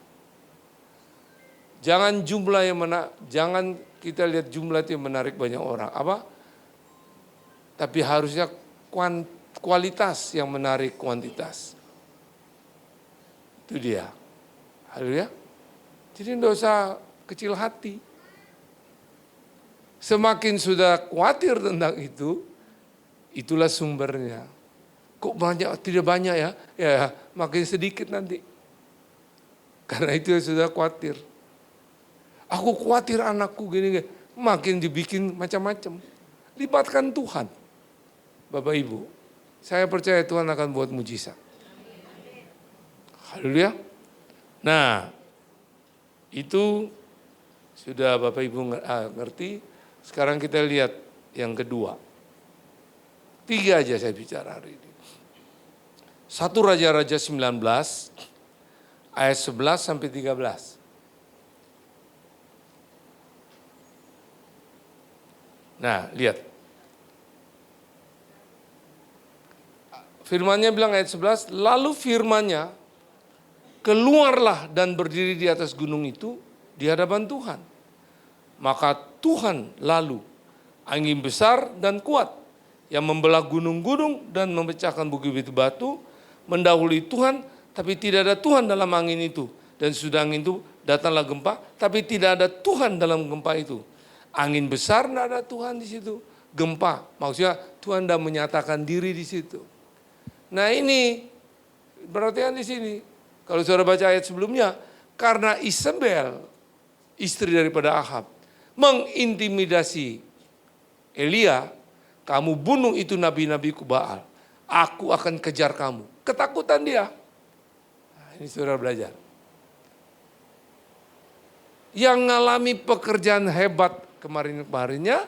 Jangan jumlah yang jangan kita lihat jumlah itu yang menarik banyak orang. Apa? Tapi harusnya kualitas yang menarik kuantitas. Itu dia. Haleluya. Jadi tidak usah kecil hati. Semakin sudah khawatir tentang itu, itulah sumbernya. Kok banyak, tidak banyak ya? Ya makin sedikit nanti. Karena itu sudah khawatir. Aku khawatir anakku gini, makin dibikin macam-macam. Libatkan Tuhan. Bapak Ibu, saya percaya Tuhan akan buat mujizat. Haleluya. Nah, itu sudah Bapak Ibu ngerti. Sekarang kita lihat yang kedua. 3 aja saya bicara hari ini. 1 Raja-Raja 19 ayat 11 sampai 13. Nah, lihat. Firman-Nya bilang ayat 11, lalu firman-Nya keluarlah dan berdiri di atas gunung itu di hadapan Tuhan. Maka Tuhan lalu angin besar dan kuat yang membelah gunung-gunung dan memecahkan bukit-bukit batu, mendahului Tuhan, tapi tidak ada Tuhan dalam angin itu. Dan sudah angin itu datanglah gempa, tapi tidak ada Tuhan dalam gempa itu. Angin besar tidak ada Tuhan di situ. Gempa, maksudnya Tuhan tidak menyatakan diri di situ. Nah ini, perhatian di sini. Kalau saudara baca ayat sebelumnya, karena Isabel, istri daripada Ahab, mengintimidasi Elia, kamu bunuh itu nabi-nabiku Baal. Aku akan kejar kamu. Ketakutan dia. Nah, ini saudara belajar. Yang ngalami pekerjaan hebat kemarin-kemarinnya,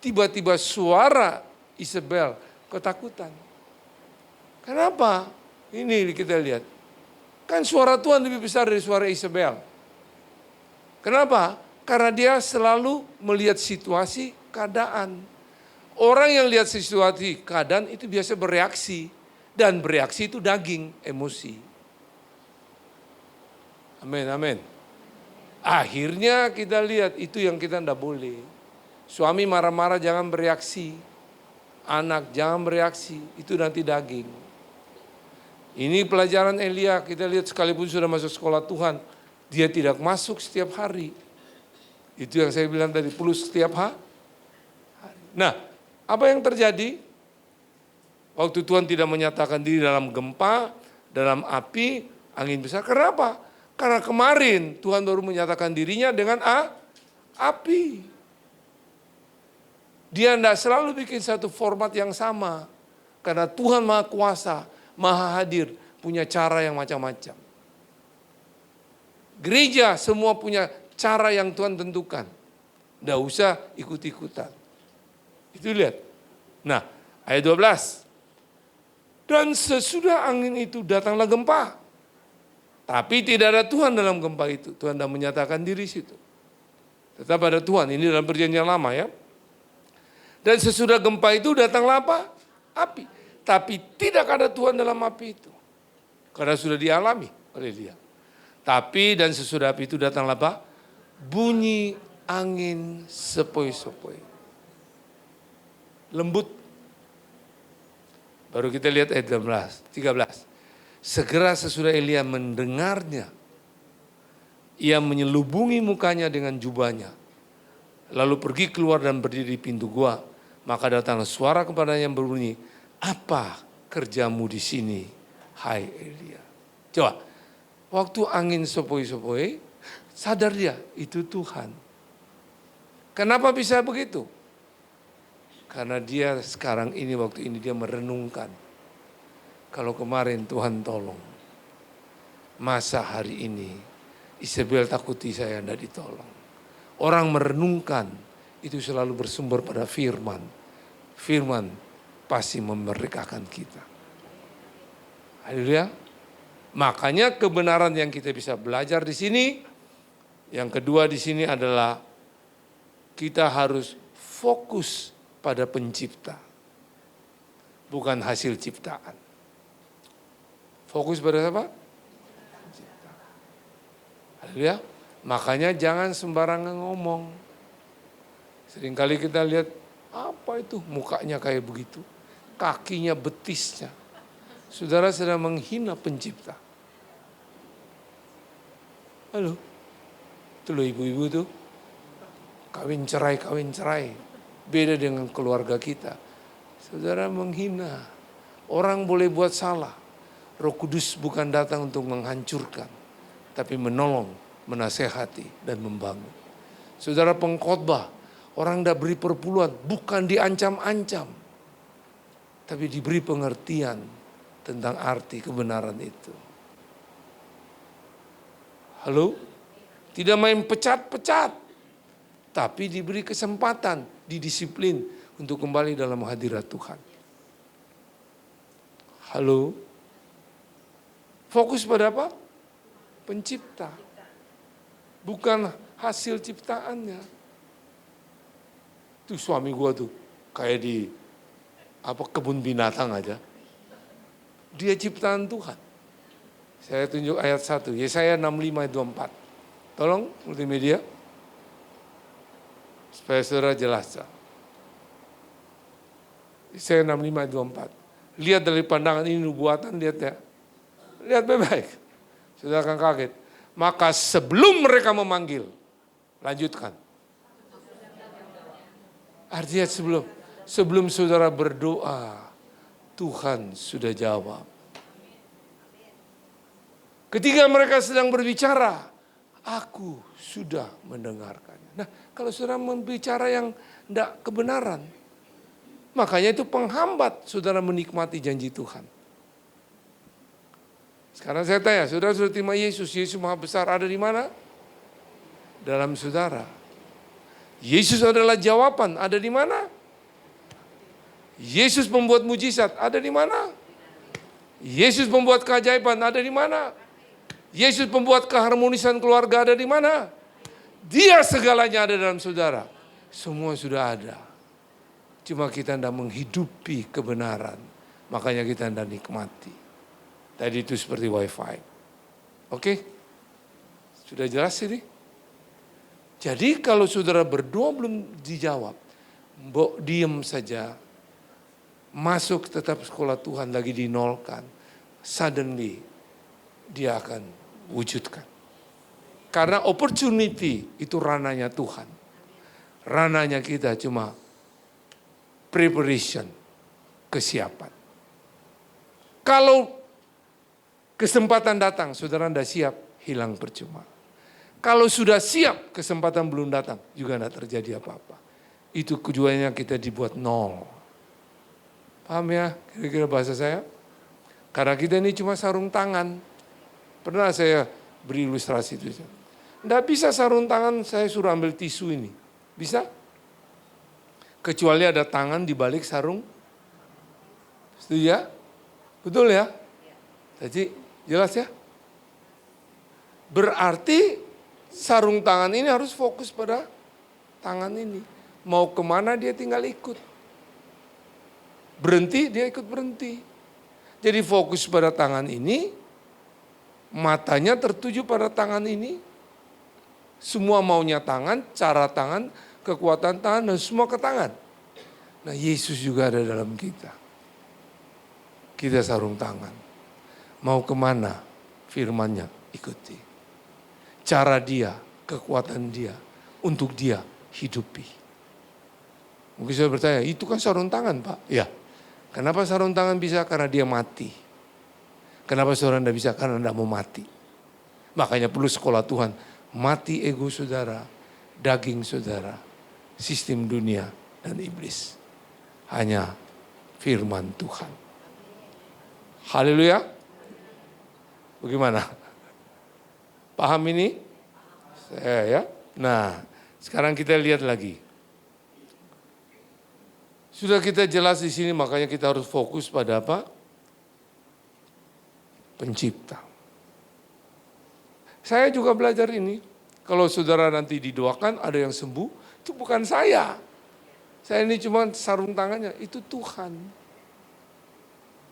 tiba-tiba suara Isabel ketakutan. Kenapa? Ini kita lihat. Kan suara Tuhan lebih besar dari suara Isabel. Kenapa? Karena dia selalu melihat situasi, keadaan. Orang yang lihat situasi, keadaan itu biasa bereaksi. Dan bereaksi itu daging, emosi. Amin, amin. Akhirnya kita lihat itu yang kita tidak boleh. Suami marah-marah jangan bereaksi. Anak jangan bereaksi, itu nanti daging. Ini pelajaran Elia, kita lihat sekalipun sudah masuk sekolah Tuhan, dia tidak masuk setiap hari. Itu yang saya bilang tadi, perlu setiap hari. Nah, apa yang terjadi? Waktu Tuhan tidak menyatakan diri dalam gempa, dalam api, angin besar. Kenapa? Karena kemarin Tuhan baru menyatakan dirinya dengan api. Dia tidak selalu bikin satu format yang sama. Karena Tuhan Maha Kuasa, Maha Hadir, punya cara yang macam-macam. Gereja semua punya cara yang Tuhan tentukan. Tidak usah ikut-ikutan. Itu lihat. Nah, ayat 12. Dan sesudah angin itu datanglah gempa. Tapi tidak ada Tuhan dalam gempa itu. Tuhan tidak menyatakan diri situ. Tetap ada Tuhan. Ini dalam perjanjian lama ya. Dan sesudah gempa itu datanglah apa? Api. Tapi tidak ada Tuhan dalam api itu. Karena sudah dialami oleh dia. Tapi dan sesudah api itu datanglah apa? Bunyi angin sepoi-sepoi. Lembut. Baru kita lihat ayat 13. Segera sesudah Elia mendengarnya, ia menyelubungi mukanya dengan jubahnya. Lalu pergi keluar dan berdiri di pintu gua. Maka datanglah suara kepadanya yang berbunyi, apa kerjamu di sini, hai Elia? Coba, waktu angin sepoi-sepoi, sadar dia, itu Tuhan. Kenapa bisa begitu? Karena dia sekarang ini, waktu ini dia merenungkan. Kalau kemarin Tuhan tolong, masa hari ini Isabel takuti saya tidak ditolong. Orang merenungkan itu selalu bersumber pada firman. Firman pasti memerdekakan kita. Haleluya. Makanya kebenaran yang kita bisa belajar di sini, yang kedua di sini adalah kita harus fokus pada pencipta, bukan hasil ciptaan. Fokus pada apa? Pencipta. Haleluya. Makanya jangan sembarangan ngomong. Seringkali kita lihat, apa itu mukanya kayak begitu, kakinya betisnya. Saudara sedang menghina pencipta. Halo, itu loh ibu-ibu tuh, kawin cerai. Beda dengan keluarga kita. Saudara menghina. Orang boleh buat salah. Roh Kudus bukan datang untuk menghancurkan, tapi menolong, menasehati, dan membangun. Saudara pengkhotbah, orang tidak beri perpuluhan, bukan diancam-ancam, tapi diberi pengertian tentang arti kebenaran itu. Halo? Tidak main pecat-pecat, tapi diberi kesempatan, didisiplin untuk kembali dalam hadirat Tuhan. Halo? Fokus pada apa? Pencipta. Bukan hasil ciptaannya. Tuh suami gua tuh kayak di kebun binatang aja. Dia ciptaan Tuhan. Saya tunjuk ayat 1, Yesaya 65 ayat 24. Tolong multimedia. Supaya saudara jelas. Yesaya 65 ayat 24. Lihat dari pandangan ini nubuatan, lihat ya. Lihat baik-baik, sudah akan kaget. Maka sebelum mereka memanggil, lanjutkan. Artinya sebelum saudara berdoa, Tuhan sudah jawab. Ketika mereka sedang berbicara, aku sudah mendengarkannya. Nah, kalau saudara membicara yang tidak kebenaran, makanya itu penghambat saudara menikmati janji Tuhan. Sekarang saya tanya, saudara sudah terima Yesus Maha Besar ada di mana? Dalam saudara. Yesus adalah jawaban, ada di mana? Yesus membuat mujizat, ada di mana? Yesus membuat keajaiban, ada di mana? Yesus membuat keharmonisan keluarga, ada di mana? Dia segalanya ada dalam saudara. Semua sudah ada. Cuma kita tidak menghidupi kebenaran, makanya kita tidak nikmati. Tadi itu seperti wifi. Oke? Sudah jelas ini? Jadi kalau saudara berdoa belum dijawab, diam saja. Masuk tetap sekolah Tuhan lagi dinolkan. Suddenly dia akan wujudkan. Karena opportunity itu rananya Tuhan. Rananya kita cuma preparation, kesiapan. Kalau kesempatan datang, saudara tidak siap, hilang percuma. Kalau sudah siap, kesempatan belum datang, juga tidak terjadi apa-apa. itu keduanya kita dibuat nol. Paham ya kira-kira bahasa saya? Karena kita ini cuma sarung tangan. Pernah saya beri ilustrasi itu. Nggak bisa sarung tangan saya suruh ambil tisu ini. Bisa? Kecuali ada tangan di balik sarung. Setuju ya? Betul ya? Jadi jelas ya? Berarti sarung tangan ini harus fokus pada tangan ini. Mau kemana dia tinggal ikut. Berhenti dia ikut berhenti. Jadi fokus pada tangan ini, matanya tertuju pada tangan ini, semua maunya tangan, cara tangan, kekuatan tangan, dan semua ke tangan. Nah Yesus juga ada dalam kita. Kita sarung tangan. Mau kemana firman-Nya ikuti. Cara dia, kekuatan dia, untuk dia hidupi. Mungkin saya bertanya, itu kan sarung tangan Pak? Ya. Kenapa sarung tangan bisa? Karena dia mati. Kenapa saudara tidak bisa? Karena tidak mau mati. Makanya perlu sekolah Tuhan. Mati ego saudara, daging saudara, sistem dunia dan iblis. Hanya firman Tuhan. Haleluya. Bagaimana? Paham ini? Ya. Nah, sekarang kita lihat lagi. Sudah kita jelas di sini, makanya kita harus fokus pada apa? Pencipta. Saya juga belajar ini. Kalau saudara nanti didoakan, ada yang sembuh, itu bukan saya. Saya ini cuma sarung tangannya, itu Tuhan.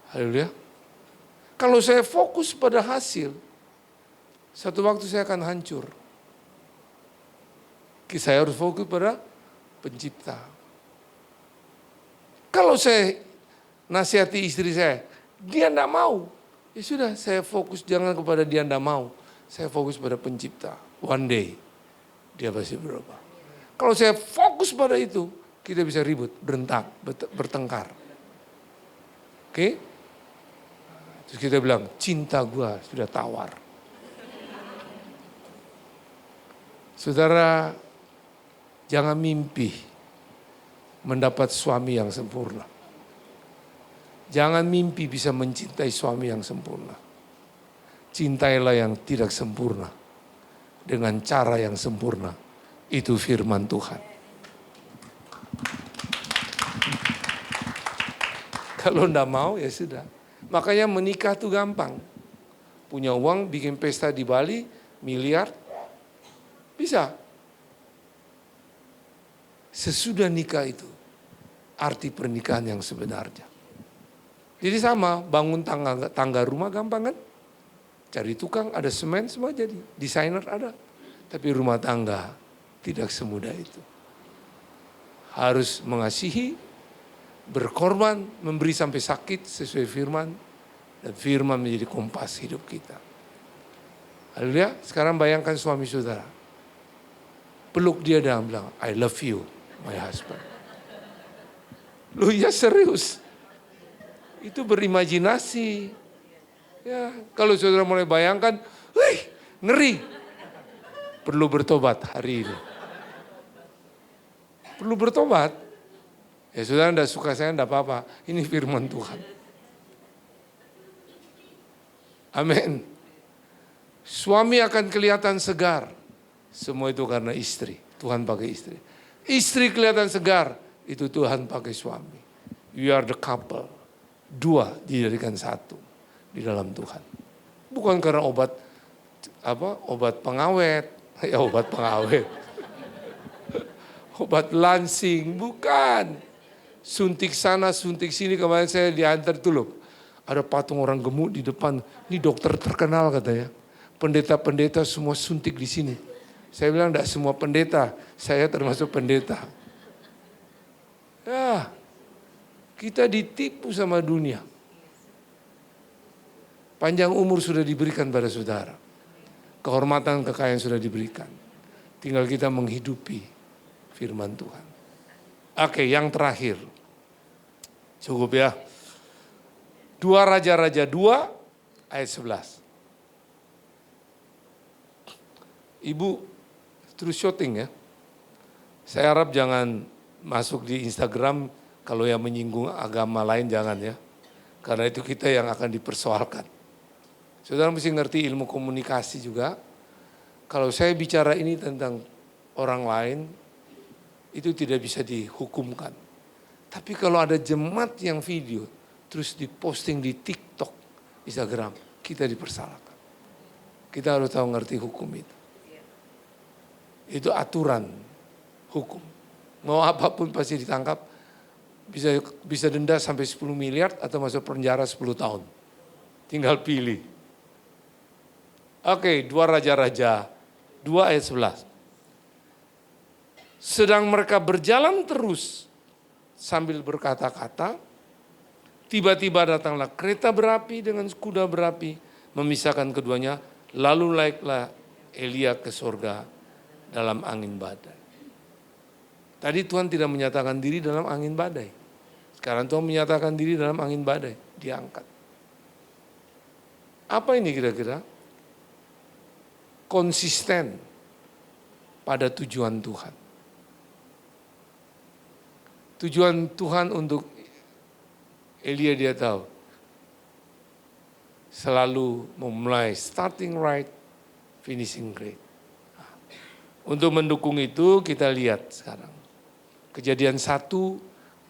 Haleluya. Kalau saya fokus pada hasil, satu waktu saya akan hancur. Saya harus fokus pada pencipta. Kalau saya nasihati istri saya, dia tidak mau. Ya sudah, saya fokus jangan kepada dia tidak mau. Saya fokus pada pencipta. One day, dia pasti berubah. Kalau saya fokus pada itu, kita bisa ribut, bertengkar. Oke? Terus kita bilang, cinta gua sudah tawar. Saudara, jangan mimpi mendapat suami yang sempurna. Jangan mimpi bisa mencintai suami yang sempurna. Cintailah yang tidak sempurna dengan cara yang sempurna. Itu firman Tuhan. Kalau enggak mau ya sudah. Makanya menikah tuh gampang. Punya uang bikin pesta di Bali, miliar, bisa. Sesudah nikah itu, arti pernikahan yang sebenarnya. Jadi sama, bangun tangga rumah gampang kan? Cari tukang, ada semen, semua jadi. Desainer ada. Tapi rumah tangga tidak semudah itu. Harus mengasihi, berkorban, memberi sampai sakit sesuai firman. Dan firman menjadi kompas hidup kita. Haleluya, sekarang bayangkan suami saudara. Peluk dia dan bilang, I love you. My husband. Loh ya serius. Itu berimajinasi. Ya, kalau saudara mulai bayangkan, wih, ngeri. Perlu bertobat hari ini. Perlu bertobat. Ya saudara tidak suka saya tidak apa-apa. Ini firman Tuhan. Amin. Suami akan kelihatan segar. Semua itu karena istri. Tuhan pakai istri. Istri kelihatan segar, itu Tuhan pakai suami. You are the couple. Dua dijadikan satu di dalam Tuhan. Bukan karena obat pengawet, ya obat pengawet. Obat lansing, bukan. Suntik sana, suntik sini, kemarin saya diantar tuh. Ada patung orang gemuk di depan, ini dokter terkenal katanya. Pendeta-pendeta semua suntik di sini. Saya bilang tidak semua pendeta, saya termasuk pendeta. Ya, kita ditipu sama dunia. Panjang umur sudah diberikan pada saudara. Kehormatan, kekayaan sudah diberikan. Tinggal kita menghidupi firman Tuhan. Oke, yang terakhir. Cukup ya. 2 Raja-Raja 2 ayat 11. Ibu terus syuting ya. Saya harap jangan masuk di Instagram, kalau yang menyinggung agama lain jangan ya. Karena itu kita yang akan dipersoalkan. Saudara mesti ngerti ilmu komunikasi juga. Kalau saya bicara ini tentang orang lain, itu tidak bisa dihukumkan. Tapi kalau ada jemaat yang video, terus diposting di TikTok, Instagram, kita dipersalahkan. Kita harus tahu ngerti hukum itu. Itu aturan hukum. Mau apapun pasti ditangkap, bisa denda sampai 10 miliar atau masuk penjara 10 tahun. Tinggal pilih. Oke, 2 Raja-Raja, 2 ayat 11. Sedang mereka berjalan terus sambil berkata-kata, tiba-tiba datanglah kereta berapi dengan kuda berapi, memisahkan keduanya, lalu naiklah Elia ke surga dalam angin badai. Tadi Tuhan tidak menyatakan diri dalam angin badai. Sekarang Tuhan menyatakan diri dalam angin badai, diangkat. Apa ini kira-kira? Konsisten pada tujuan Tuhan. Tujuan Tuhan untuk Elia dia tahu. Selalu memulai starting right, finishing great. Untuk mendukung itu kita lihat sekarang. Kejadian 1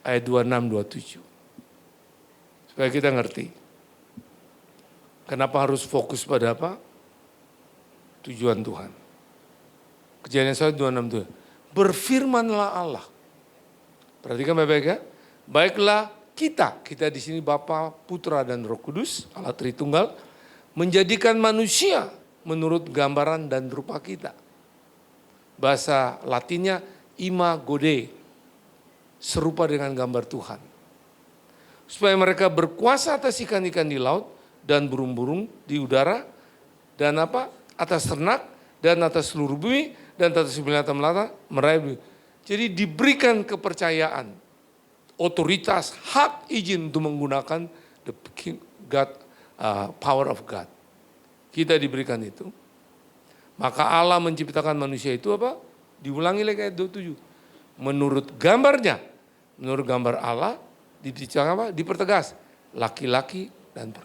ayat 26-27. Supaya kita ngerti. Kenapa harus fokus pada apa? Tujuan Tuhan. Kejadian 1 26-27. Berfirmanlah Allah. Perhatikan baik-baik ya. Baiklah kita di sini Bapa, Putra dan Roh Kudus, Allah Tritunggal, menjadikan manusia menurut gambaran dan rupa kita. Bahasa Latinnya imago Dei. Serupa dengan gambar Tuhan. Supaya mereka berkuasa atas ikan-ikan di laut dan burung-burung di udara dan atas ternak dan atas seluruh bumi dan atas binatang melata meraih bumi. Jadi diberikan kepercayaan, otoritas, hak izin untuk menggunakan the power of God. Kita diberikan itu. Maka Allah menciptakan manusia itu apa? Diulangi lagi ayat 27. Menurut gambarnya, menurut gambar Allah, diciptakan apa? Dipertegas, laki-laki dan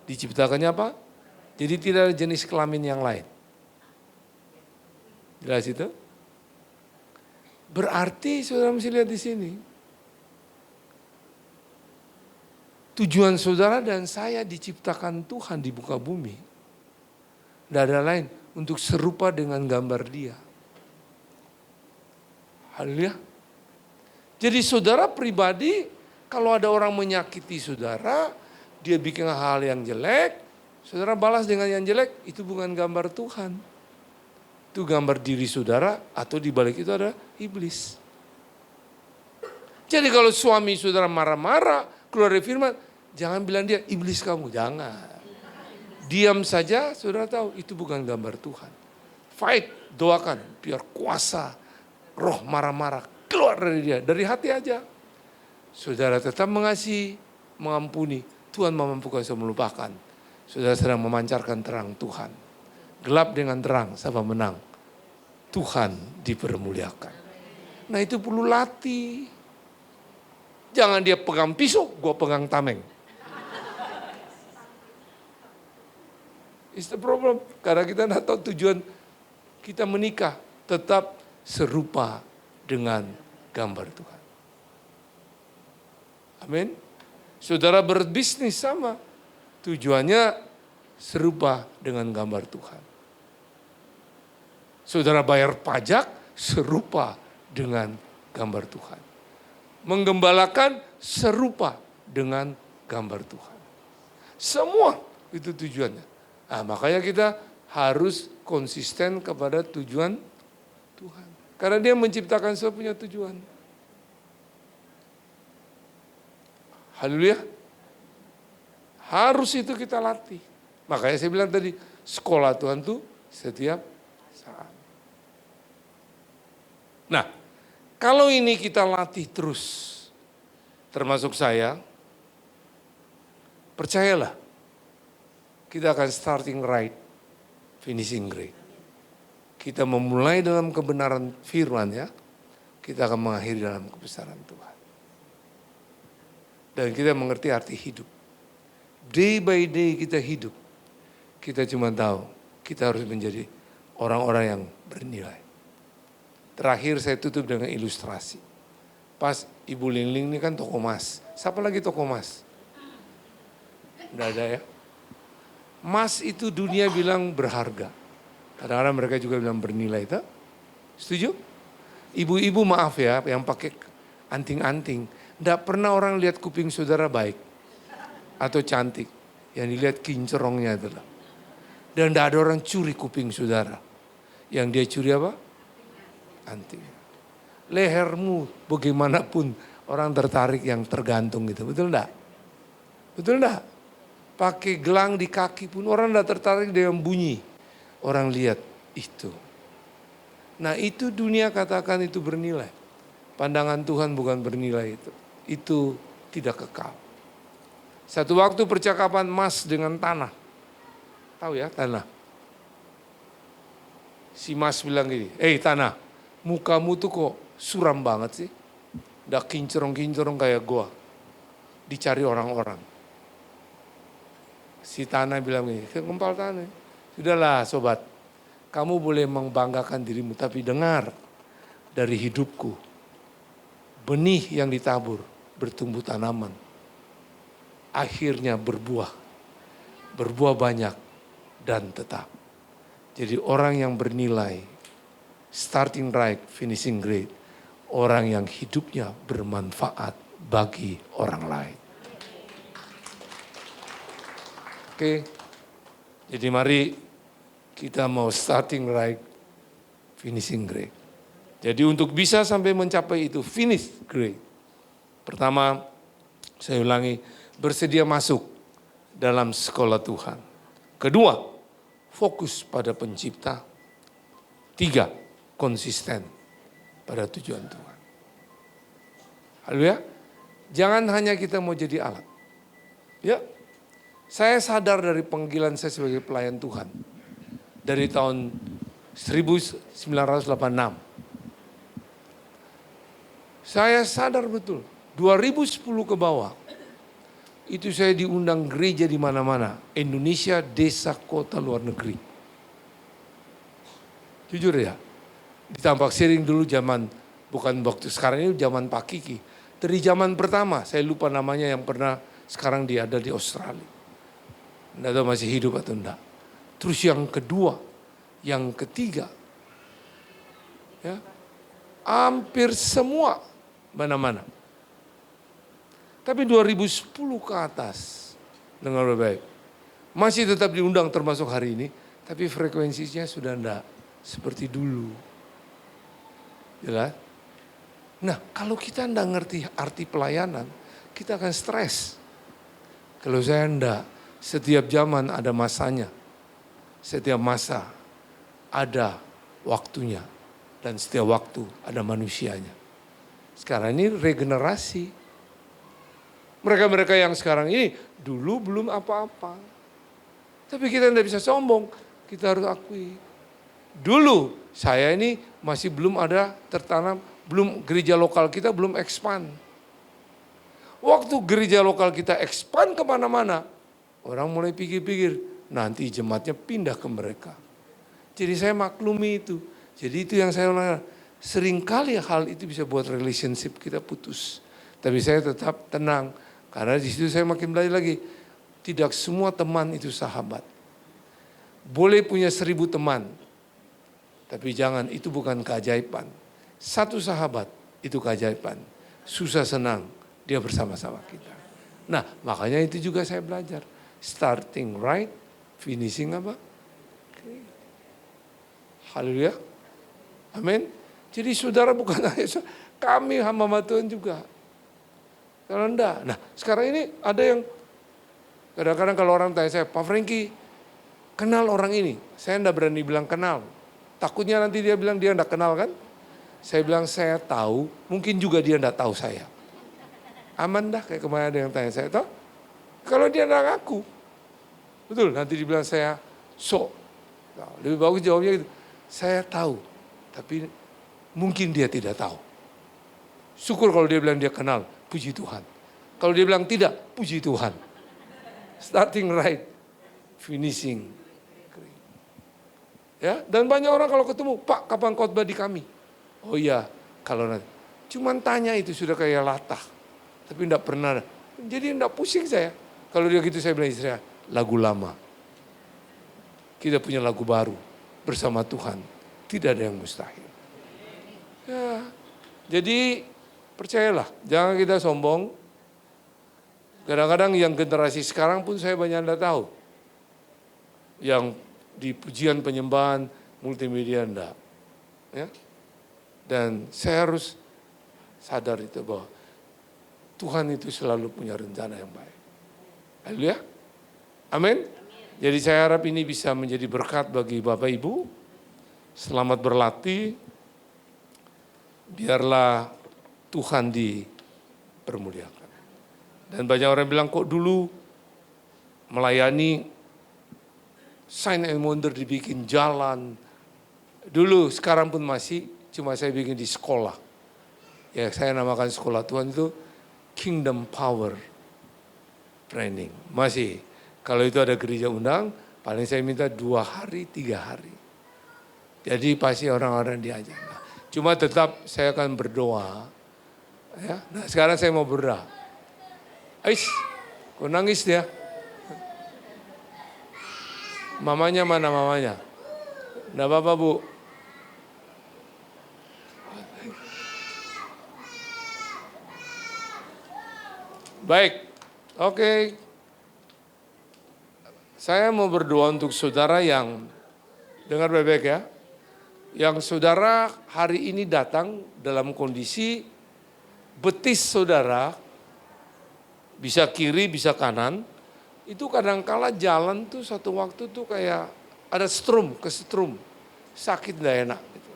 diciptakannya apa? Jadi tidak ada jenis kelamin yang lain. Jelas itu? Berarti saudara mesti lihat di sini. Tujuan saudara dan saya diciptakan Tuhan di muka bumi. Tidak ada lain untuk serupa dengan gambar Dia. Haleluya. Jadi saudara pribadi, kalau ada orang menyakiti saudara, dia bikin hal yang jelek, saudara balas dengan yang jelek, itu bukan gambar Tuhan. Itu gambar diri saudara, atau di balik itu ada iblis. Jadi kalau suami saudara marah-marah, keluar dari firman, jangan bilang dia iblis kamu, jangan. Diam saja, saudara tahu itu bukan gambar Tuhan. Fight, doakan, biar kuasa roh marah-marah keluar dari dia, dari hati aja. Saudara tetap mengasihi, mengampuni, Tuhan memampukan saya melupakan. Saudara sedang memancarkan terang Tuhan. Gelap dengan terang, siapa menang? Tuhan dipermuliakan. Nah itu perlu latih. Jangan dia pegang pisau, gua pegang tameng. It's the problem. Karena kita tidak tahu tujuan kita menikah. Tetap serupa dengan gambar Tuhan. Amin. Saudara berbisnis sama. Tujuannya serupa dengan gambar Tuhan. Saudara bayar pajak serupa dengan gambar Tuhan. Menggembalakan serupa dengan gambar Tuhan. Semua itu tujuannya. Nah, makanya kita harus konsisten kepada tujuan Tuhan. Karena Dia menciptakan semua punya tujuan. Haleluya. Harus itu kita latih. Makanya saya bilang tadi, sekolah Tuhan tuh setiap saat. Nah, kalau ini kita latih terus, termasuk saya, percayalah, kita akan starting right, finishing great. Kita memulai dalam kebenaran firman ya, kita akan mengakhiri dalam kebesaran Tuhan. Dan kita mengerti arti hidup. Day by day kita hidup. Kita cuma tahu kita harus menjadi orang-orang yang bernilai. Terakhir saya tutup dengan ilustrasi. Pas Ibu Lingling ini kan toko emas. Siapa lagi toko emas? Enggak ada ya. Emas itu dunia bilang berharga. Kadang-kadang mereka juga bilang bernilai. Tak? Setuju? Ibu-ibu maaf ya yang pakai anting-anting. Enggak pernah orang lihat kuping saudara baik. Atau cantik. Yang dilihat kincerongnya itulah. Dan enggak ada orang curi kuping saudara. Yang dia curi apa? Anting. Lehermu bagaimanapun orang tertarik yang tergantung gitu. Betul enggak? Betul enggak? Pakai gelang di kaki pun orang enggak tertarik dengan bunyi. Orang lihat itu. Nah itu dunia katakan itu bernilai. Pandangan Tuhan bukan bernilai itu. Itu tidak kekal. Satu waktu percakapan emas dengan tanah. Tahu ya tanah. Si Mas bilang gini, tanah, mukamu tuh kok suram banget sih. Udah kincerong-kincerong kayak gua. Dicari orang-orang. Si tanah bilang gini, kempal tanah. Sudahlah sobat, kamu boleh membanggakan dirimu, tapi dengar dari hidupku. Benih yang ditabur, bertumbuh tanaman. Akhirnya berbuah. Berbuah banyak dan tetap. Jadi orang yang bernilai, starting right, finishing great. Orang yang hidupnya bermanfaat bagi orang lain. Oke, jadi mari kita mau starting right, finishing great. Jadi untuk bisa sampai mencapai itu, finish great. Pertama, saya ulangi, bersedia masuk dalam sekolah Tuhan. Kedua, fokus pada pencipta. 3, konsisten pada tujuan Tuhan. Haleluya. Jangan hanya kita mau jadi alat. Ya, saya sadar dari panggilan saya sebagai pelayan Tuhan. Dari tahun 1986. Saya sadar betul, 2010 ke bawah. Itu saya diundang gereja di mana-mana. Indonesia, desa, kota, luar negeri. Jujur ya. Di Tampak Siring dulu zaman, bukan waktu sekarang ini zaman Pak Kiki. Dari zaman pertama, saya lupa namanya yang pernah, sekarang dia ada di Australia. Enggak tahu masih hidup atau enggak. Terus yang kedua, yang ketiga. Ya, hampir semua mana-mana. Tapi 2010 ke atas, dengar baik-baik, masih tetap diundang termasuk hari ini, tapi frekuensinya sudah enggak seperti dulu. Jelas? Nah, kalau kita enggak ngerti arti pelayanan, kita akan stres. Kalau saya enggak, setiap zaman ada masanya. Setiap masa ada waktunya. Dan setiap waktu ada manusianya. Sekarang ini regenerasi. Mereka-mereka yang sekarang ini dulu belum apa-apa. Tapi kita tidak bisa sombong, kita harus akui. Dulu saya ini masih belum ada tertanam, belum gereja lokal kita belum expand. Waktu gereja lokal kita expand kemana-mana, orang mulai pikir-pikir, nanti jemaatnya pindah ke mereka. Jadi saya maklumi itu. Jadi itu yang saya ulang, seringkali hal itu bisa buat relationship kita putus. Tapi saya tetap tenang. Karena di situ saya makin belajar lagi, tidak semua teman itu sahabat. Boleh punya 1000 teman, tapi jangan, itu bukan keajaiban. Satu sahabat itu keajaiban. Susah senang, dia bersama-sama kita. Nah makanya itu juga saya belajar. Starting right, finishing apa? Haleluya. Amin. Jadi saudara bukan hanya kami hamba Tuhan juga. Kalau enggak. Nah sekarang ini ada yang kadang-kadang kalau orang tanya saya, Pak Franky kenal orang ini. Saya enggak berani bilang kenal. Takutnya nanti dia bilang dia enggak kenal kan. Saya bilang saya tahu, mungkin juga dia enggak tahu saya. Aman dah kayak kemarin ada yang tanya saya, tahu? Kalau dia enggak ngaku. Betul, nanti dibilang saya sok. Nah, lebih bagus jawabnya gitu. Saya tahu, tapi mungkin dia tidak tahu. Syukur kalau dia bilang dia kenal, puji Tuhan. Kalau dia bilang tidak, puji Tuhan. Starting right, finishing. Ya, dan banyak orang kalau ketemu, Pak kapan khotbah di kami? Oh iya, kalau nanti. Cuman tanya itu sudah kayak latah. Tapi enggak pernah. Jadi enggak pusing saya. Kalau dia gitu saya bilang istri saya, lagu lama. Kita punya lagu baru bersama Tuhan. Tidak ada yang mustahil. Ya, jadi percayalah, jangan kita sombong. Kadang-kadang yang generasi sekarang pun saya banyak enggak tahu. Yang di pujian penyembahan multimedia enggak. Ya. Dan saya harus sadar itu bahwa Tuhan itu selalu punya rencana yang baik. Haleluya. Amin. Jadi saya harap ini bisa menjadi berkat bagi Bapak Ibu. Selamat berlatih. Biarlah Tuhan dipermuliakan. Dan banyak orang bilang kok dulu melayani sign and wonder dibikin jalan. Dulu sekarang pun masih, cuma saya bikin di sekolah. Ya saya namakan sekolah Tuhan itu Kingdom Power Training. Masih, kalau itu ada gereja undang, paling saya minta 2 hari, 3 hari. Jadi pasti orang-orang diajak. Nah, cuma tetap saya akan berdoa. Ya. Nah sekarang saya mau berdoa. Ais, kok nangis dia? Mamanya mana mamanya? Nggak apa-apa Bu. Baik, oke. Saya mau berdoa untuk saudara yang, dengar baik-baik ya. Yang saudara hari ini datang dalam kondisi betis saudara, bisa kiri, bisa kanan. Itu kadang-kala jalan tuh satu waktu tuh kayak ada kesetrum, sakit gak enak. Gitu.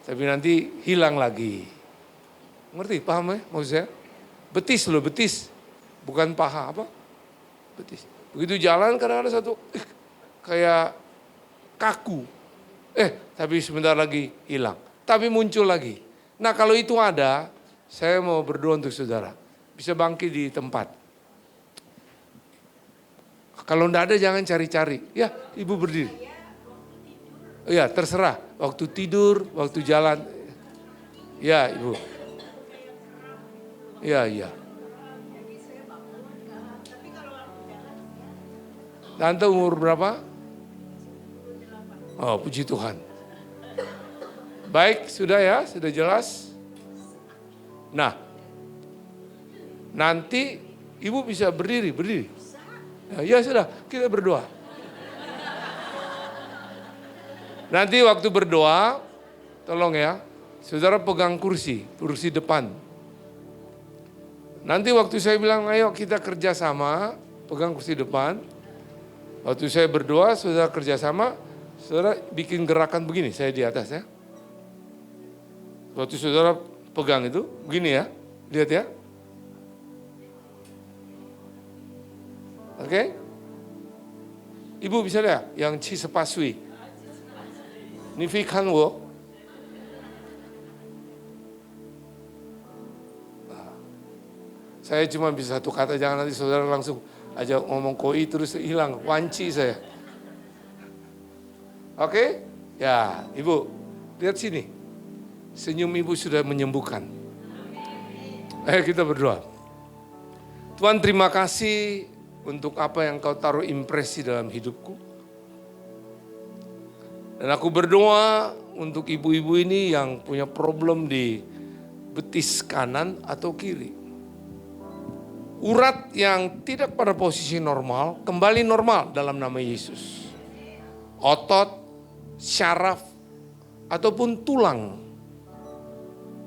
Tapi nanti hilang lagi. Ngerti, paham ya maksud saya? Betis loh, betis. Bukan paha, apa? Betis. Begitu jalan kadang-kadang satu, kayak kaku. Tapi sebentar lagi hilang. Tapi muncul lagi. Nah kalau itu ada, saya mau berdoa untuk saudara. Bisa bangkit di tempat. Kalau enggak ada jangan cari-cari. Ya, Ibu berdiri. Ya, terserah. Waktu tidur, waktu jalan. Ya, Ibu. Ya. Tante umur berapa? Oh, puji Tuhan. Baik, sudah ya, sudah jelas. Nah, nanti Ibu bisa berdiri. Ya sudah, kita berdoa. Nanti waktu berdoa, tolong ya, saudara pegang kursi depan. Nanti waktu saya bilang, ayo kita kerjasama, pegang kursi depan. Waktu saya berdoa, saudara kerjasama, saudara bikin gerakan begini, saya di atas ya. Waktu saudara pegang itu, begini ya, lihat ya. Oke? Ibu bisa lihat yang Ci Sepasui. Nifikan wo. Saya cuma bisa satu kata, jangan nanti saudara langsung ajak ngomong koi terus hilang, wanci saya. Oke? Ya, Ibu, lihat sini. Senyum Ibu sudah menyembuhkan. Ayo kita berdoa. Tuhan terima kasih untuk apa yang Kau taruh impresi dalam hidupku. Dan aku berdoa untuk ibu-ibu ini yang punya problem di betis kanan atau kiri. Urat yang tidak pada posisi normal, kembali normal dalam nama Yesus. Otot, syaraf, ataupun tulang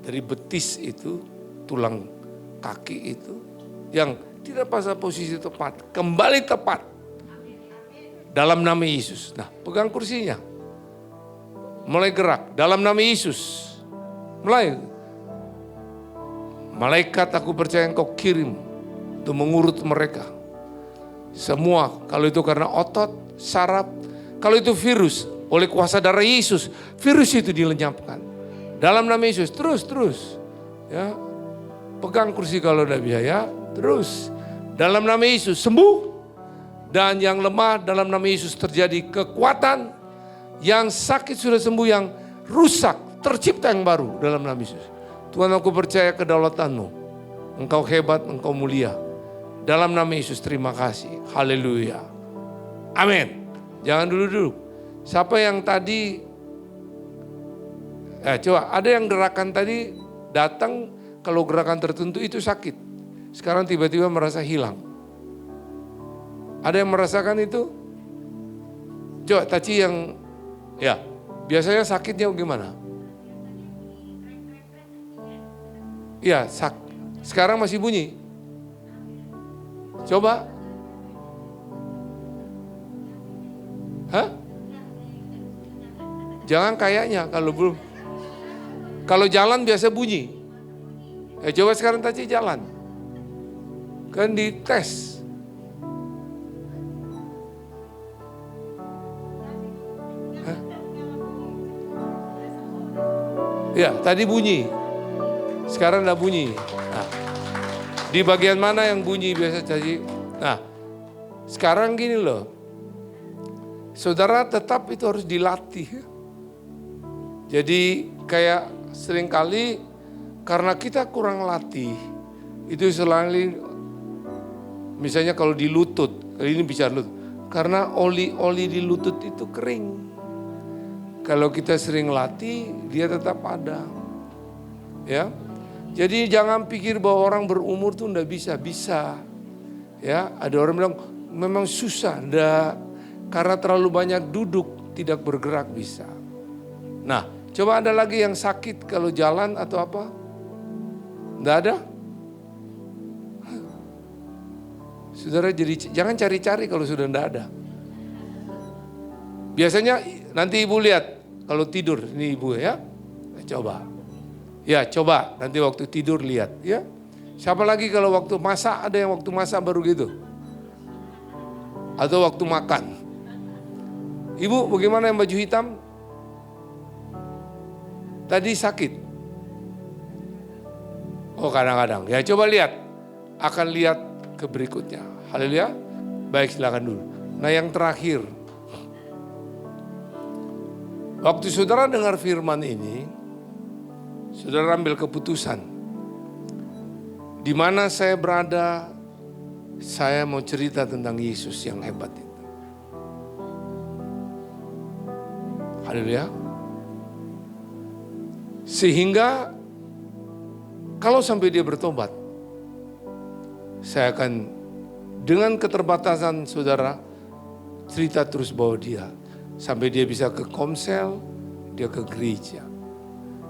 dari betis itu, tulang kaki itu, yang tidak pada posisi tepat, kembali tepat dalam nama Yesus. Nah, pegang kursinya, mulai gerak dalam nama Yesus. Mulai, malaikat aku percaya Engkau kirim untuk mengurut mereka. Semua, kalau itu karena otot, saraf, kalau itu virus, oleh kuasa darah Yesus, virus itu dilenyapkan. Dalam nama Yesus, terus. Ya, pegang kursi kalau udah bisa ya. Terus, dalam nama Yesus sembuh. Dan yang lemah dalam nama Yesus terjadi kekuatan. Yang sakit sudah sembuh, yang rusak, tercipta yang baru dalam nama Yesus. Tuhan, aku percaya kedaulatan-Mu. Engkau hebat, Engkau mulia. Dalam nama Yesus terima kasih. Haleluya. Amin. Jangan dulu-dulu. Siapa yang tadi, coba ada yang gerakan tadi datang, kalau gerakan tertentu itu sakit. Sekarang tiba-tiba merasa hilang. Ada yang merasakan itu? Coba Taci yang, ya biasanya sakitnya gimana? Iya, sekarang masih bunyi. Coba. Hah? Jangan kayaknya kalau belum. Kalau jalan biasa bunyi. Coba sekarang Taci jalan. Kan dites. Hah? Ya, tadi bunyi. Sekarang enggak bunyi. Nah, di bagian mana yang bunyi biasa Taci? Nah, sekarang gini loh. Saudara tetap itu harus dilatih. Jadi kayak seringkali karena kita kurang latih, itu selalu misalnya kalau di lutut, kali ini bicara lutut, karena oli di lutut itu kering. Kalau kita sering latih, dia tetap ada. Ya. Jadi jangan pikir bahwa orang berumur tuh enggak bisa. Ya, ada orang bilang memang susah, enggak. Karena terlalu banyak duduk, tidak bergerak bisa. Nah, coba ada lagi yang sakit kalau jalan atau apa? Enggak ada? Saudara, jadi jangan cari-cari kalau sudah enggak ada. Biasanya nanti ibu lihat kalau tidur, ini ibu ya. Coba. Ya, coba nanti waktu tidur lihat ya. Siapa lagi kalau waktu masak, ada yang waktu masak baru gitu? Atau waktu makan? Ibu, bagaimana yang baju hitam? Tadi sakit. Oh, kadang-kadang. Ya, coba lihat. Akan lihat ke berikutnya. Haleluya. Baik, silakan dulu. Nah, yang terakhir. Waktu saudara dengar firman ini, saudara ambil keputusan. Di mana saya berada, saya mau cerita tentang Yesus yang hebat itu. Haleluya. Sehingga kalau sampai dia bertobat, saya akan dengan keterbatasan saudara cerita terus bawa dia. Sampai dia bisa ke komsel, dia ke gereja.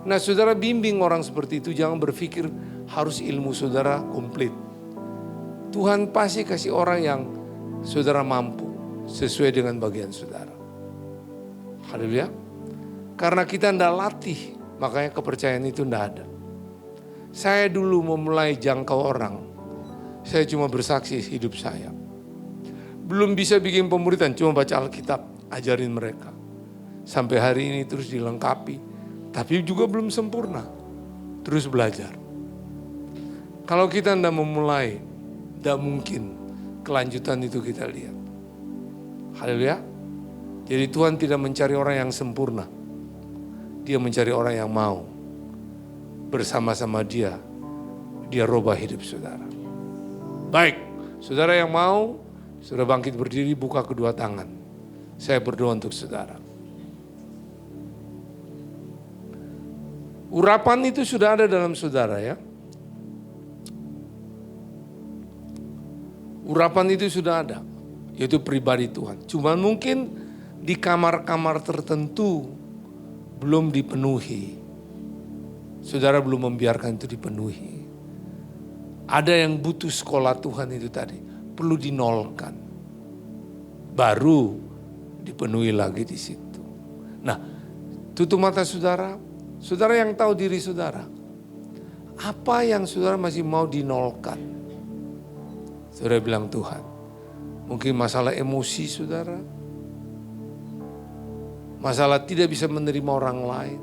Nah, saudara bimbing orang seperti itu, jangan berpikir harus ilmu saudara komplit. Tuhan pasti kasih orang yang saudara mampu sesuai dengan bagian saudara. Haleluya. Karena kita tidak latih, makanya kepercayaan itu tidak ada. Saya dulu memulai jangkau orang, saya cuma bersaksi hidup saya. Belum bisa bikin pemuritan, cuma baca Alkitab, ajarin mereka. Sampai hari ini terus dilengkapi, tapi juga belum sempurna. Terus belajar. Kalau kita tidak memulai, tidak mungkin kelanjutan itu kita lihat. Haleluya. Jadi Tuhan tidak mencari orang yang sempurna. Dia mencari orang yang mau bersama-sama dia rubah hidup saudara. Baik, saudara yang mau, saudara bangkit berdiri, buka kedua tangan. Saya berdoa untuk saudara. Urapan itu sudah ada dalam saudara ya. Urapan itu sudah ada, yaitu pribadi Tuhan. Cuma mungkin di kamar-kamar tertentu belum dipenuhi. Saudara belum membiarkan itu dipenuhi. Ada yang butuh sekolah Tuhan itu tadi, perlu dinolkan. Baru dipenuhi lagi di situ. Nah, tutup mata saudara. Saudara yang tahu diri saudara. Apa yang saudara masih mau dinolkan? Saudara bilang Tuhan. Mungkin masalah emosi saudara. Masalah tidak bisa menerima orang lain.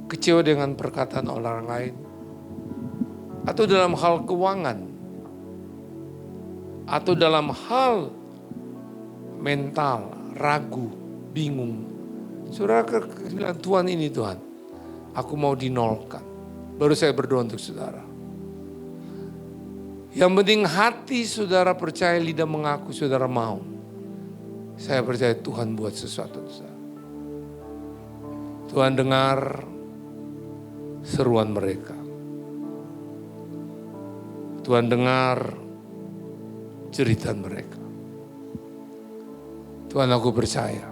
Kecewa dengan perkataan orang lain. atau dalam hal keuangan, atau dalam hal mental, ragu, bingung. Saudara bilang, Tuhan ini Tuhan, aku mau dinolkan. Baru saya berdoa untuk saudara. Yang penting hati saudara percaya, lidah mengaku saudara mau. Saya percaya Tuhan buat sesuatu untuk saudara. Tuhan dengar seruan mereka. Tuhan dengar jeritan mereka. Tuhan, aku percaya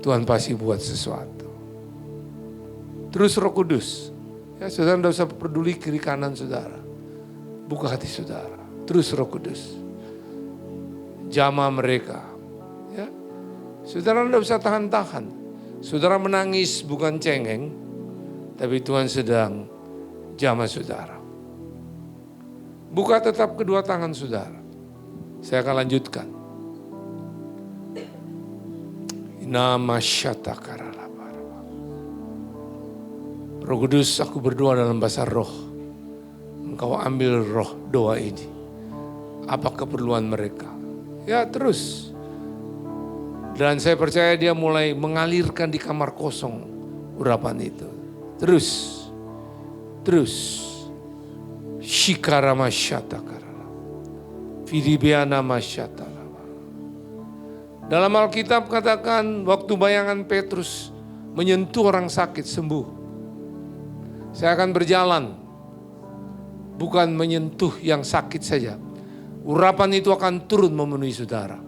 Tuhan pasti buat sesuatu. Terus Roh Kudus, ya saudara tidak usah peduli kiri kanan saudara. Buka hati saudara. Terus Roh Kudus, jamah mereka. Ya, saudara tidak usah tahan-tahan. Saudara menangis bukan cengeng, tapi Tuhan sedang jamah saudara. Buka tetap kedua tangan saudara. Saya akan lanjutkan. Nama syatakaralabara. Roh Kudus, aku berdoa dalam bahasa roh. Engkau ambil roh doa ini. Apa keperluan mereka? Ya terus. Dan saya percaya dia mulai mengalirkan di kamar kosong urapan itu. Terus. Shikara masyata karala. Fidibiana masyata. Dalam Alkitab katakan waktu bayangan Petrus menyentuh orang sakit sembuh. Saya akan berjalan. Bukan menyentuh yang sakit saja. Urapan itu akan turun memenuhi saudara.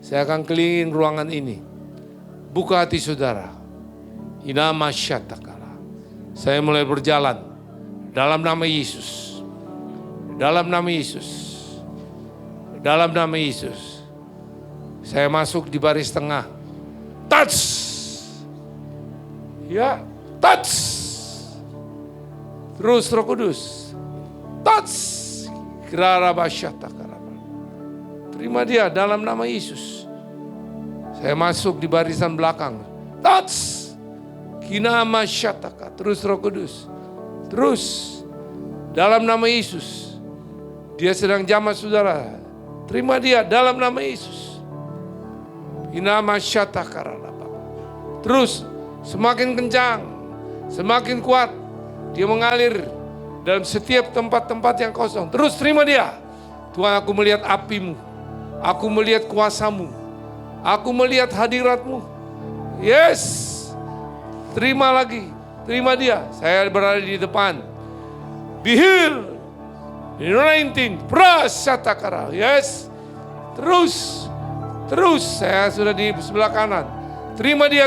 Saya akan kelilingin ruangan ini. Buka hati saudara. Inama syatakala. Saya mulai berjalan. Dalam nama Yesus. Dalam nama Yesus. Dalam nama Yesus. Saya masuk di baris tengah. Touch. Ya, touch. Terus Roh Kudus. Touch. Terima dia dalam nama Yesus. Saya masuk di barisan belakang. Touch. Kinama syataka. Terus Roh Kudus. Terus. Dalam nama Yesus. Dia sedang jamah saudara. Terima dia dalam nama Yesus. Inama syatakarala. Terus semakin kencang, semakin kuat. Dia mengalir dalam setiap tempat-tempat yang kosong. Terus terima dia. Tuhan, aku melihat apimu. Aku melihat kuasamu. Aku melihat hadiratmu. Yes. Terima lagi. Terima dia. Saya berada di depan. Be healed. Anointing, prasatakara, yes. Terus saya sudah di sebelah kanan. Terima dia.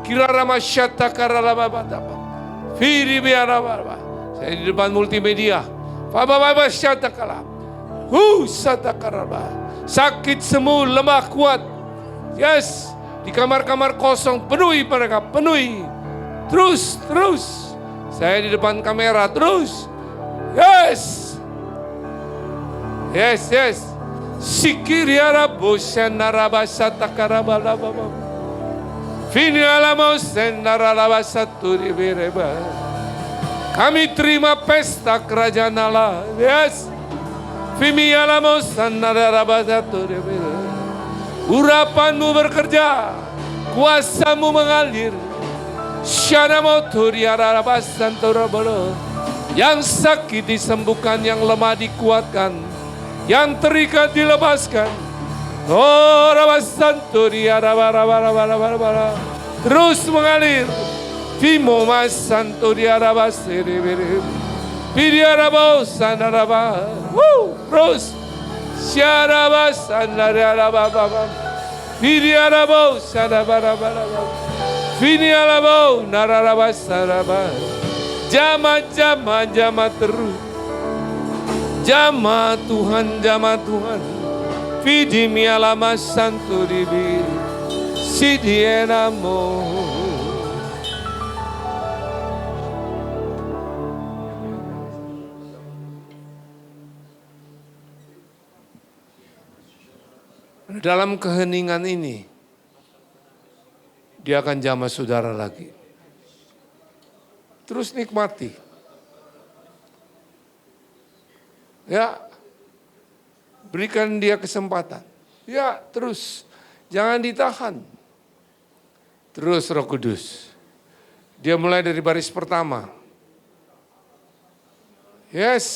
Kirarama syatakara lababadaba. Firi biarababa. Saya di depan multimedia. Fababa syatakala. Satakaraba. Sakit semua, lemah kuat. Yes, di kamar-kamar kosong penuhi mereka, penuhi. Terus. Saya di depan kamera, terus. Yes. Sikiriara bosanaraba satakarabalababa. Fini alamos senaralaba saturibireba. Kami terima pesta kerajaan Allah. Yes. Fimi alamos senaralaba saturibireba. Urapanmu bekerja, kuasamu mengalir. Syanamu turiaraba santorabalo. Yang sakit disembuhkan, yang lemah dikuatkan, yang terikat dilepaskan. Oh, terus mengalir. Vimo mas santo diarabasiribirib. Pidiarabosanaraba. Terus. Syarabasanarabababa. Pidiarabosanarabababa. Finialabo nararabasaraba. Jama terus. Jama Tuhan. Fidimi alama santo ribi. Sidienamo. Dalam keheningan ini, dia akan jamah saudara lagi. terus nikmati. Ya, berikan dia kesempatan. Ya, terus. Jangan ditahan. Terus Roh Kudus. Dia mulai dari baris pertama. Yes.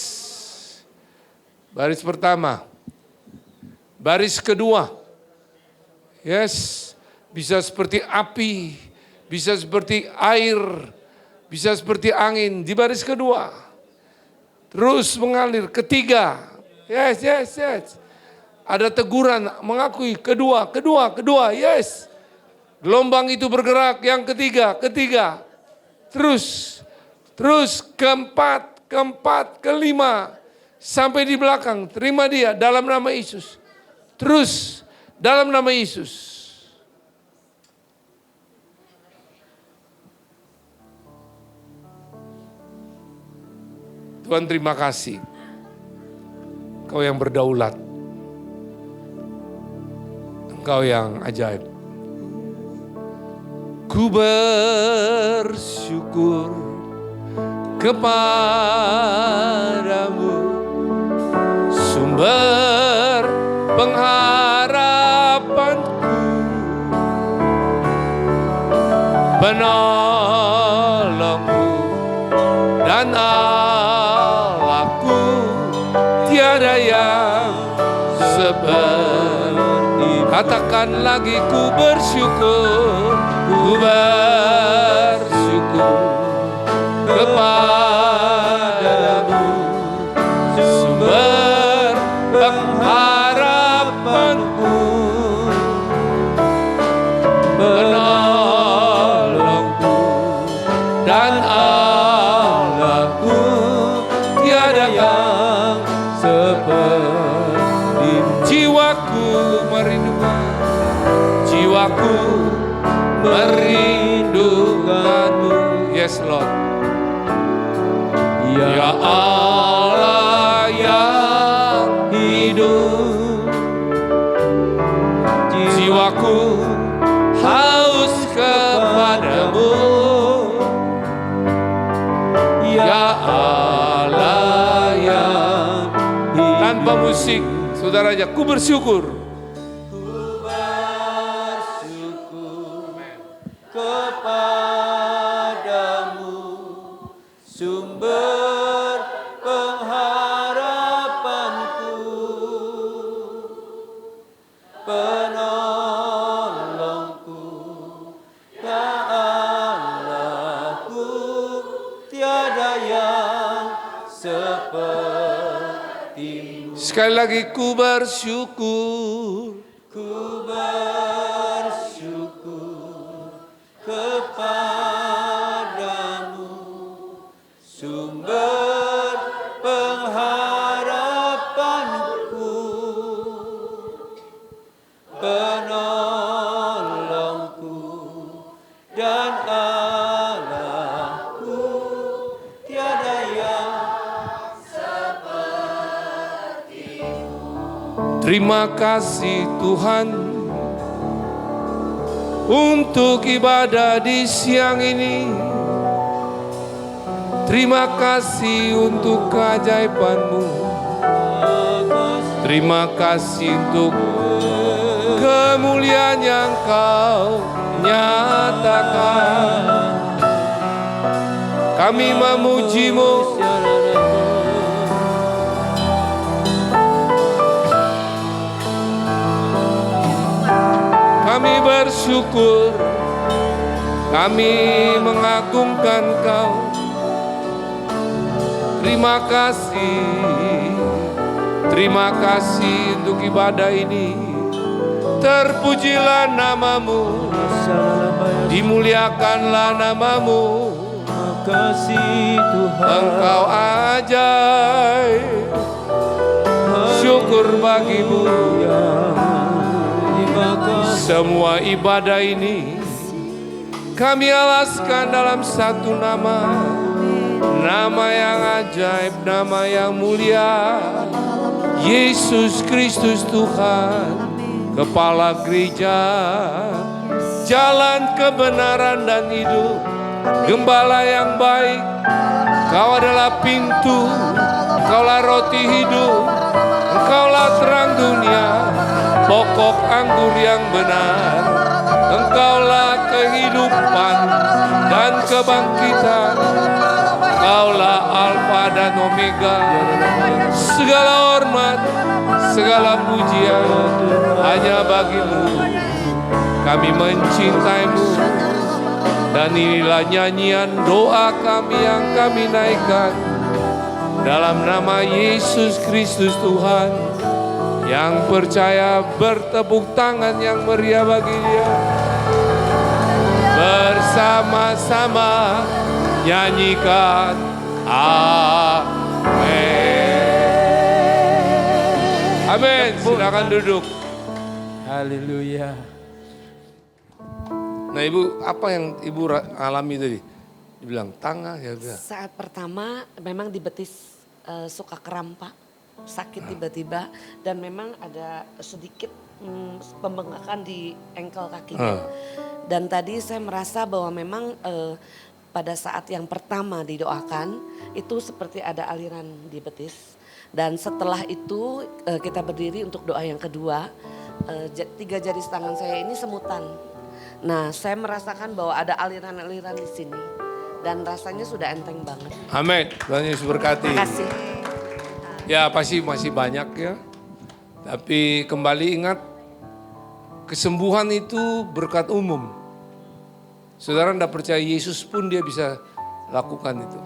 Baris pertama. Baris kedua. Yes. Bisa seperti api. Bisa seperti air. Bisa seperti angin. Di baris kedua. Terus mengalir. Ketiga. Yes. Ada teguran, mengakui. Kedua. Yes. Gelombang itu bergerak. Yang ketiga. Terus. Keempat, kelima. Sampai di belakang. Terima dia dalam nama Yesus. Terus. Dalam nama Yesus. Tuhan, terima kasih. Kau yang berdaulat. Engkau yang ajaib. Ku bersyukur kepadamu, sumber pengharapanku, penolongku dan Allahku, tiada yang seperti. Katakan lagi, ku bersyukur kepadamu, sumber pengharapanku, penolongku dan Allahku, tiada yang seperti. Jiwaku merindukanmu. Yes Lord. Ya Allah yang hidup, jiwaku haus kepadamu. Ya Allah yang hidup. Tanpa musik, saudara aja, ku bersyukur. Sekali lagi, ku bersyukur kepadamu, sumber pengharapanku, penolongku dan Allahku, tiada yang sepertimu. Terima kasih Tuhan untuk ibadah di siang ini. Terima kasih untuk keajaiban-Mu. Terima kasih untuk kemuliaan yang Kau nyatakan. Kami memuji-Mu. Kami bersyukur, kami mengagungkan Kau. Terima kasih untuk ibadah ini. Terpujilah nama-Mu, dimuliakanlah nama-Mu. Makasih Tuhan, Engkau ajaib. Syukur bagi-Mu. Semua ibadah ini kami alaskan dalam satu nama. Nama yang ajaib, nama yang mulia. Yesus Kristus Tuhan, Kepala Gereja, jalan kebenaran dan hidup. Gembala yang baik, Kau adalah pintu, Engkaulah roti hidup, Engkaulah terang dunia, pokok anggur yang benar, Engkaulah kehidupan dan kebangkitan, Engkaulah Alfa dan Omega. Segala hormat, segala pujian hanya bagi-Mu. Kami mencintaimu, dan inilah nyanyian doa kami yang kami naikkan dalam nama Yesus Kristus Tuhan. Yang percaya bertepuk tangan yang meriah bagi Dia. Bersama-sama nyanyikan amin. Amin. Silakan duduk. Haleluya. Nah Ibu, apa yang Ibu alami tadi? Dibilang tangan ya udah. Saat pertama memang di betis suka kram Pak, sakit tiba-tiba dan memang ada sedikit pembengkakan di engkel kakinya. Dan tadi saya merasa bahwa memang pada saat yang pertama didoakan itu seperti ada aliran di betis. Dan setelah itu kita berdiri untuk doa yang kedua, 3 jari tangan saya ini semutan. Nah, saya merasakan bahwa ada aliran-aliran di sini dan rasanya sudah enteng banget. Amin. Tuhan Yesus berkati. Terima kasih. Ya pasti masih banyak ya. Tapi kembali ingat, kesembuhan itu berkat umum. Saudara tidak percaya Yesus pun dia bisa lakukan itu.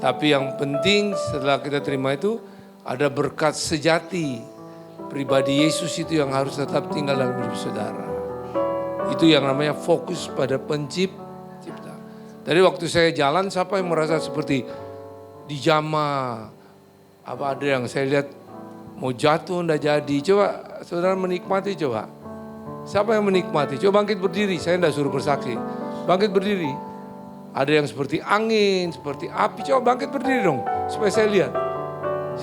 Tapi yang penting setelah kita terima itu, ada berkat sejati. Pribadi Yesus itu yang harus tetap tinggal dalam hidup saudara. Itu yang namanya fokus pada pencipta. Tadi waktu saya jalan, siapa yang merasa seperti dijamah? Apa ada yang saya lihat mau jatuh enggak jadi? Coba saudara menikmati coba. Siapa yang menikmati? Coba bangkit berdiri, saya enggak suruh bersaksi. Bangkit berdiri. Ada yang seperti angin, seperti api. Coba bangkit berdiri dong, supaya saya lihat.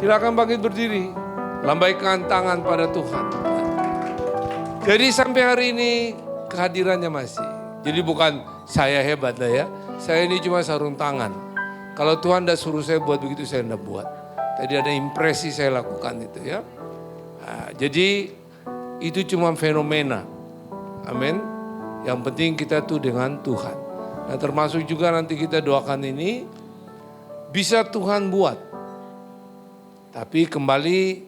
Silakan bangkit berdiri. Lambaikan tangan pada Tuhan. Jadi sampai hari ini kehadirannya masih. Jadi bukan saya hebat lah ya. Saya ini cuma sarung tangan. Kalau Tuhan tidak suruh saya buat begitu, saya tidak buat. Tadi ada impresi saya lakukan itu ya. Nah, jadi itu cuma fenomena. Amin. Yang penting kita tuh dengan Tuhan. Nah termasuk juga nanti kita doakan ini bisa Tuhan buat. Tapi kembali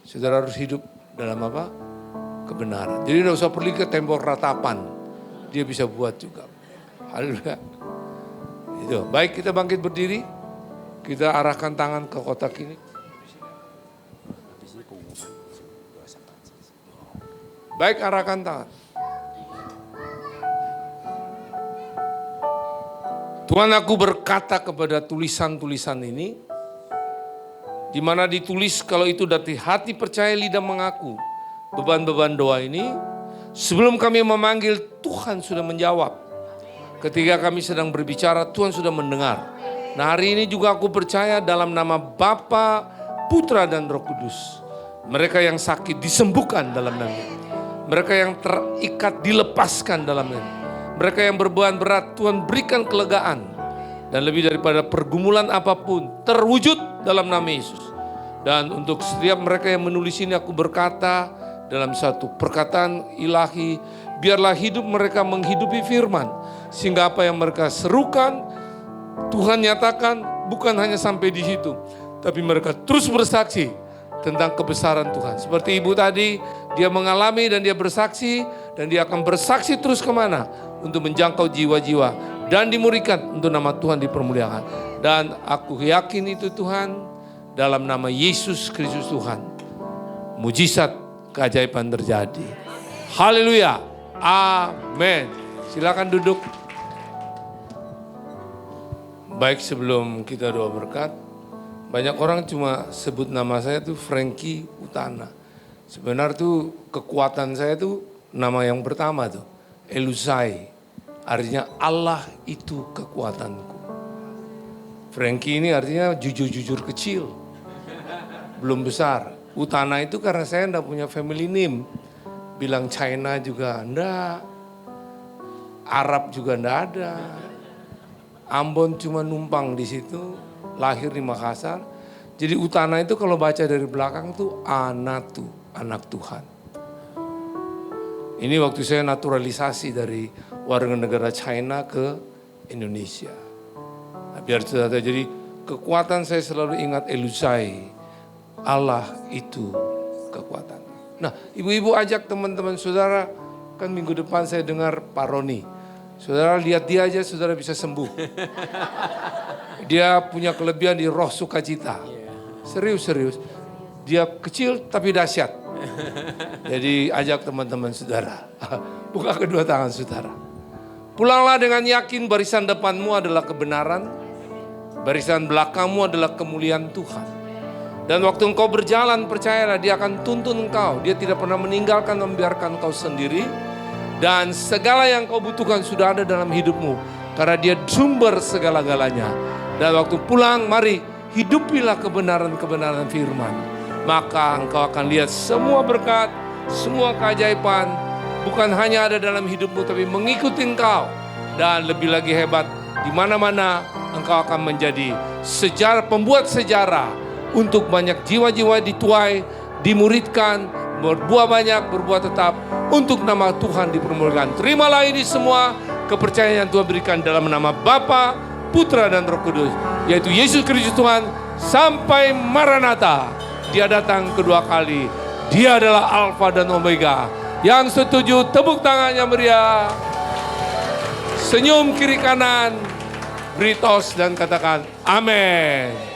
saudara harus hidup dalam apa? Kebenaran. Jadi tidak usah pergi ke tembok ratapan. Dia bisa buat juga. Haleluya. Itu. Baik, kita bangkit berdiri. Kita arahkan tangan ke kotak ini. Baik, arahkan tangan. Tuhan, aku berkata kepada tulisan-tulisan ini, di mana ditulis kalau itu dari hati percaya lidah mengaku. Beban-beban doa ini, sebelum kami memanggil, Tuhan sudah menjawab. Ketika kami sedang berbicara, Tuhan sudah mendengar. Nah hari ini juga aku percaya dalam nama Bapa, Putra dan Roh Kudus. Mereka yang sakit disembuhkan dalam nama. Mereka yang terikat dilepaskan dalam nama. Mereka yang berbeban berat, Tuhan berikan kelegaan. Dan lebih daripada pergumulan apapun, terwujud dalam nama Yesus. Dan untuk setiap mereka yang menulis ini aku berkata, dalam satu perkataan ilahi, biarlah hidup mereka menghidupi firman. Sehingga apa yang mereka serukan, Tuhan nyatakan bukan hanya sampai di situ. Tapi mereka terus bersaksi tentang kebesaran Tuhan. Seperti ibu tadi, dia mengalami dan dia bersaksi. Dan dia akan bersaksi terus kemana? Untuk menjangkau jiwa-jiwa. Dan dimurikan untuk nama Tuhan dipermuliakan. Dan aku yakin itu Tuhan, dalam nama Yesus Kristus Tuhan. Mujizat keajaiban terjadi. Haleluya. Amin. Silakan duduk. Baik, sebelum kita doa berkat, banyak orang cuma sebut nama saya tuh Frankie Utana. Sebenarnya tuh kekuatan saya tuh nama yang pertama tuh, Elusai. Artinya Allah itu kekuatanku. Frankie ini artinya jujur-jujur kecil, belum besar. Utana itu karena saya enggak punya family name. Bilang China juga enggak. Arab juga enggak ada. Ambon cuma numpang di situ, lahir di Makassar. Jadi Utana itu kalau baca dari belakang tuh Anatu, anak Tuhan. Ini waktu saya naturalisasi dari warga negara China ke Indonesia. Nah, biar sudah tahu, jadi kekuatan saya selalu ingat Elusai. Allah itu kekuatan. Nah, ibu-ibu ajak teman-teman saudara, kan minggu depan saya dengar Pak Roni. Saudara lihat dia aja, saudara bisa sembuh. Dia punya kelebihan di roh sukacita. Serius. Dia kecil tapi dahsyat. Jadi ajak teman-teman saudara. Buka kedua tangan saudara. Pulanglah dengan yakin barisan depanmu adalah kebenaran. Barisan belakangmu adalah kemuliaan Tuhan. Dan waktu engkau berjalan, percayalah dia akan tuntun engkau. Dia tidak pernah meninggalkan, membiarkan engkau sendiri. Dan segala yang kau butuhkan sudah ada dalam hidupmu. Karena dia sumber segala-galanya. Dan waktu pulang, mari hidupilah kebenaran-kebenaran firman. Maka engkau akan lihat semua berkat, semua keajaiban. Bukan hanya ada dalam hidupmu, tapi mengikuti engkau. Dan lebih lagi hebat, di mana-mana engkau akan menjadi sejarah, pembuat sejarah. Untuk banyak jiwa-jiwa dituai, dimuridkan, berbuah banyak, berbuah tetap. Untuk nama Tuhan dipermuliakan. Terimalah ini semua kepercayaan yang Tuhan berikan dalam nama Bapa, Putra dan Roh Kudus. Yaitu Yesus Kristus Tuhan sampai Maranatha. Dia datang kedua kali. Dia adalah Alfa dan Omega. Yang setuju tepuk tangannya meriah. Senyum kiri kanan. Beri tos dan katakan amin.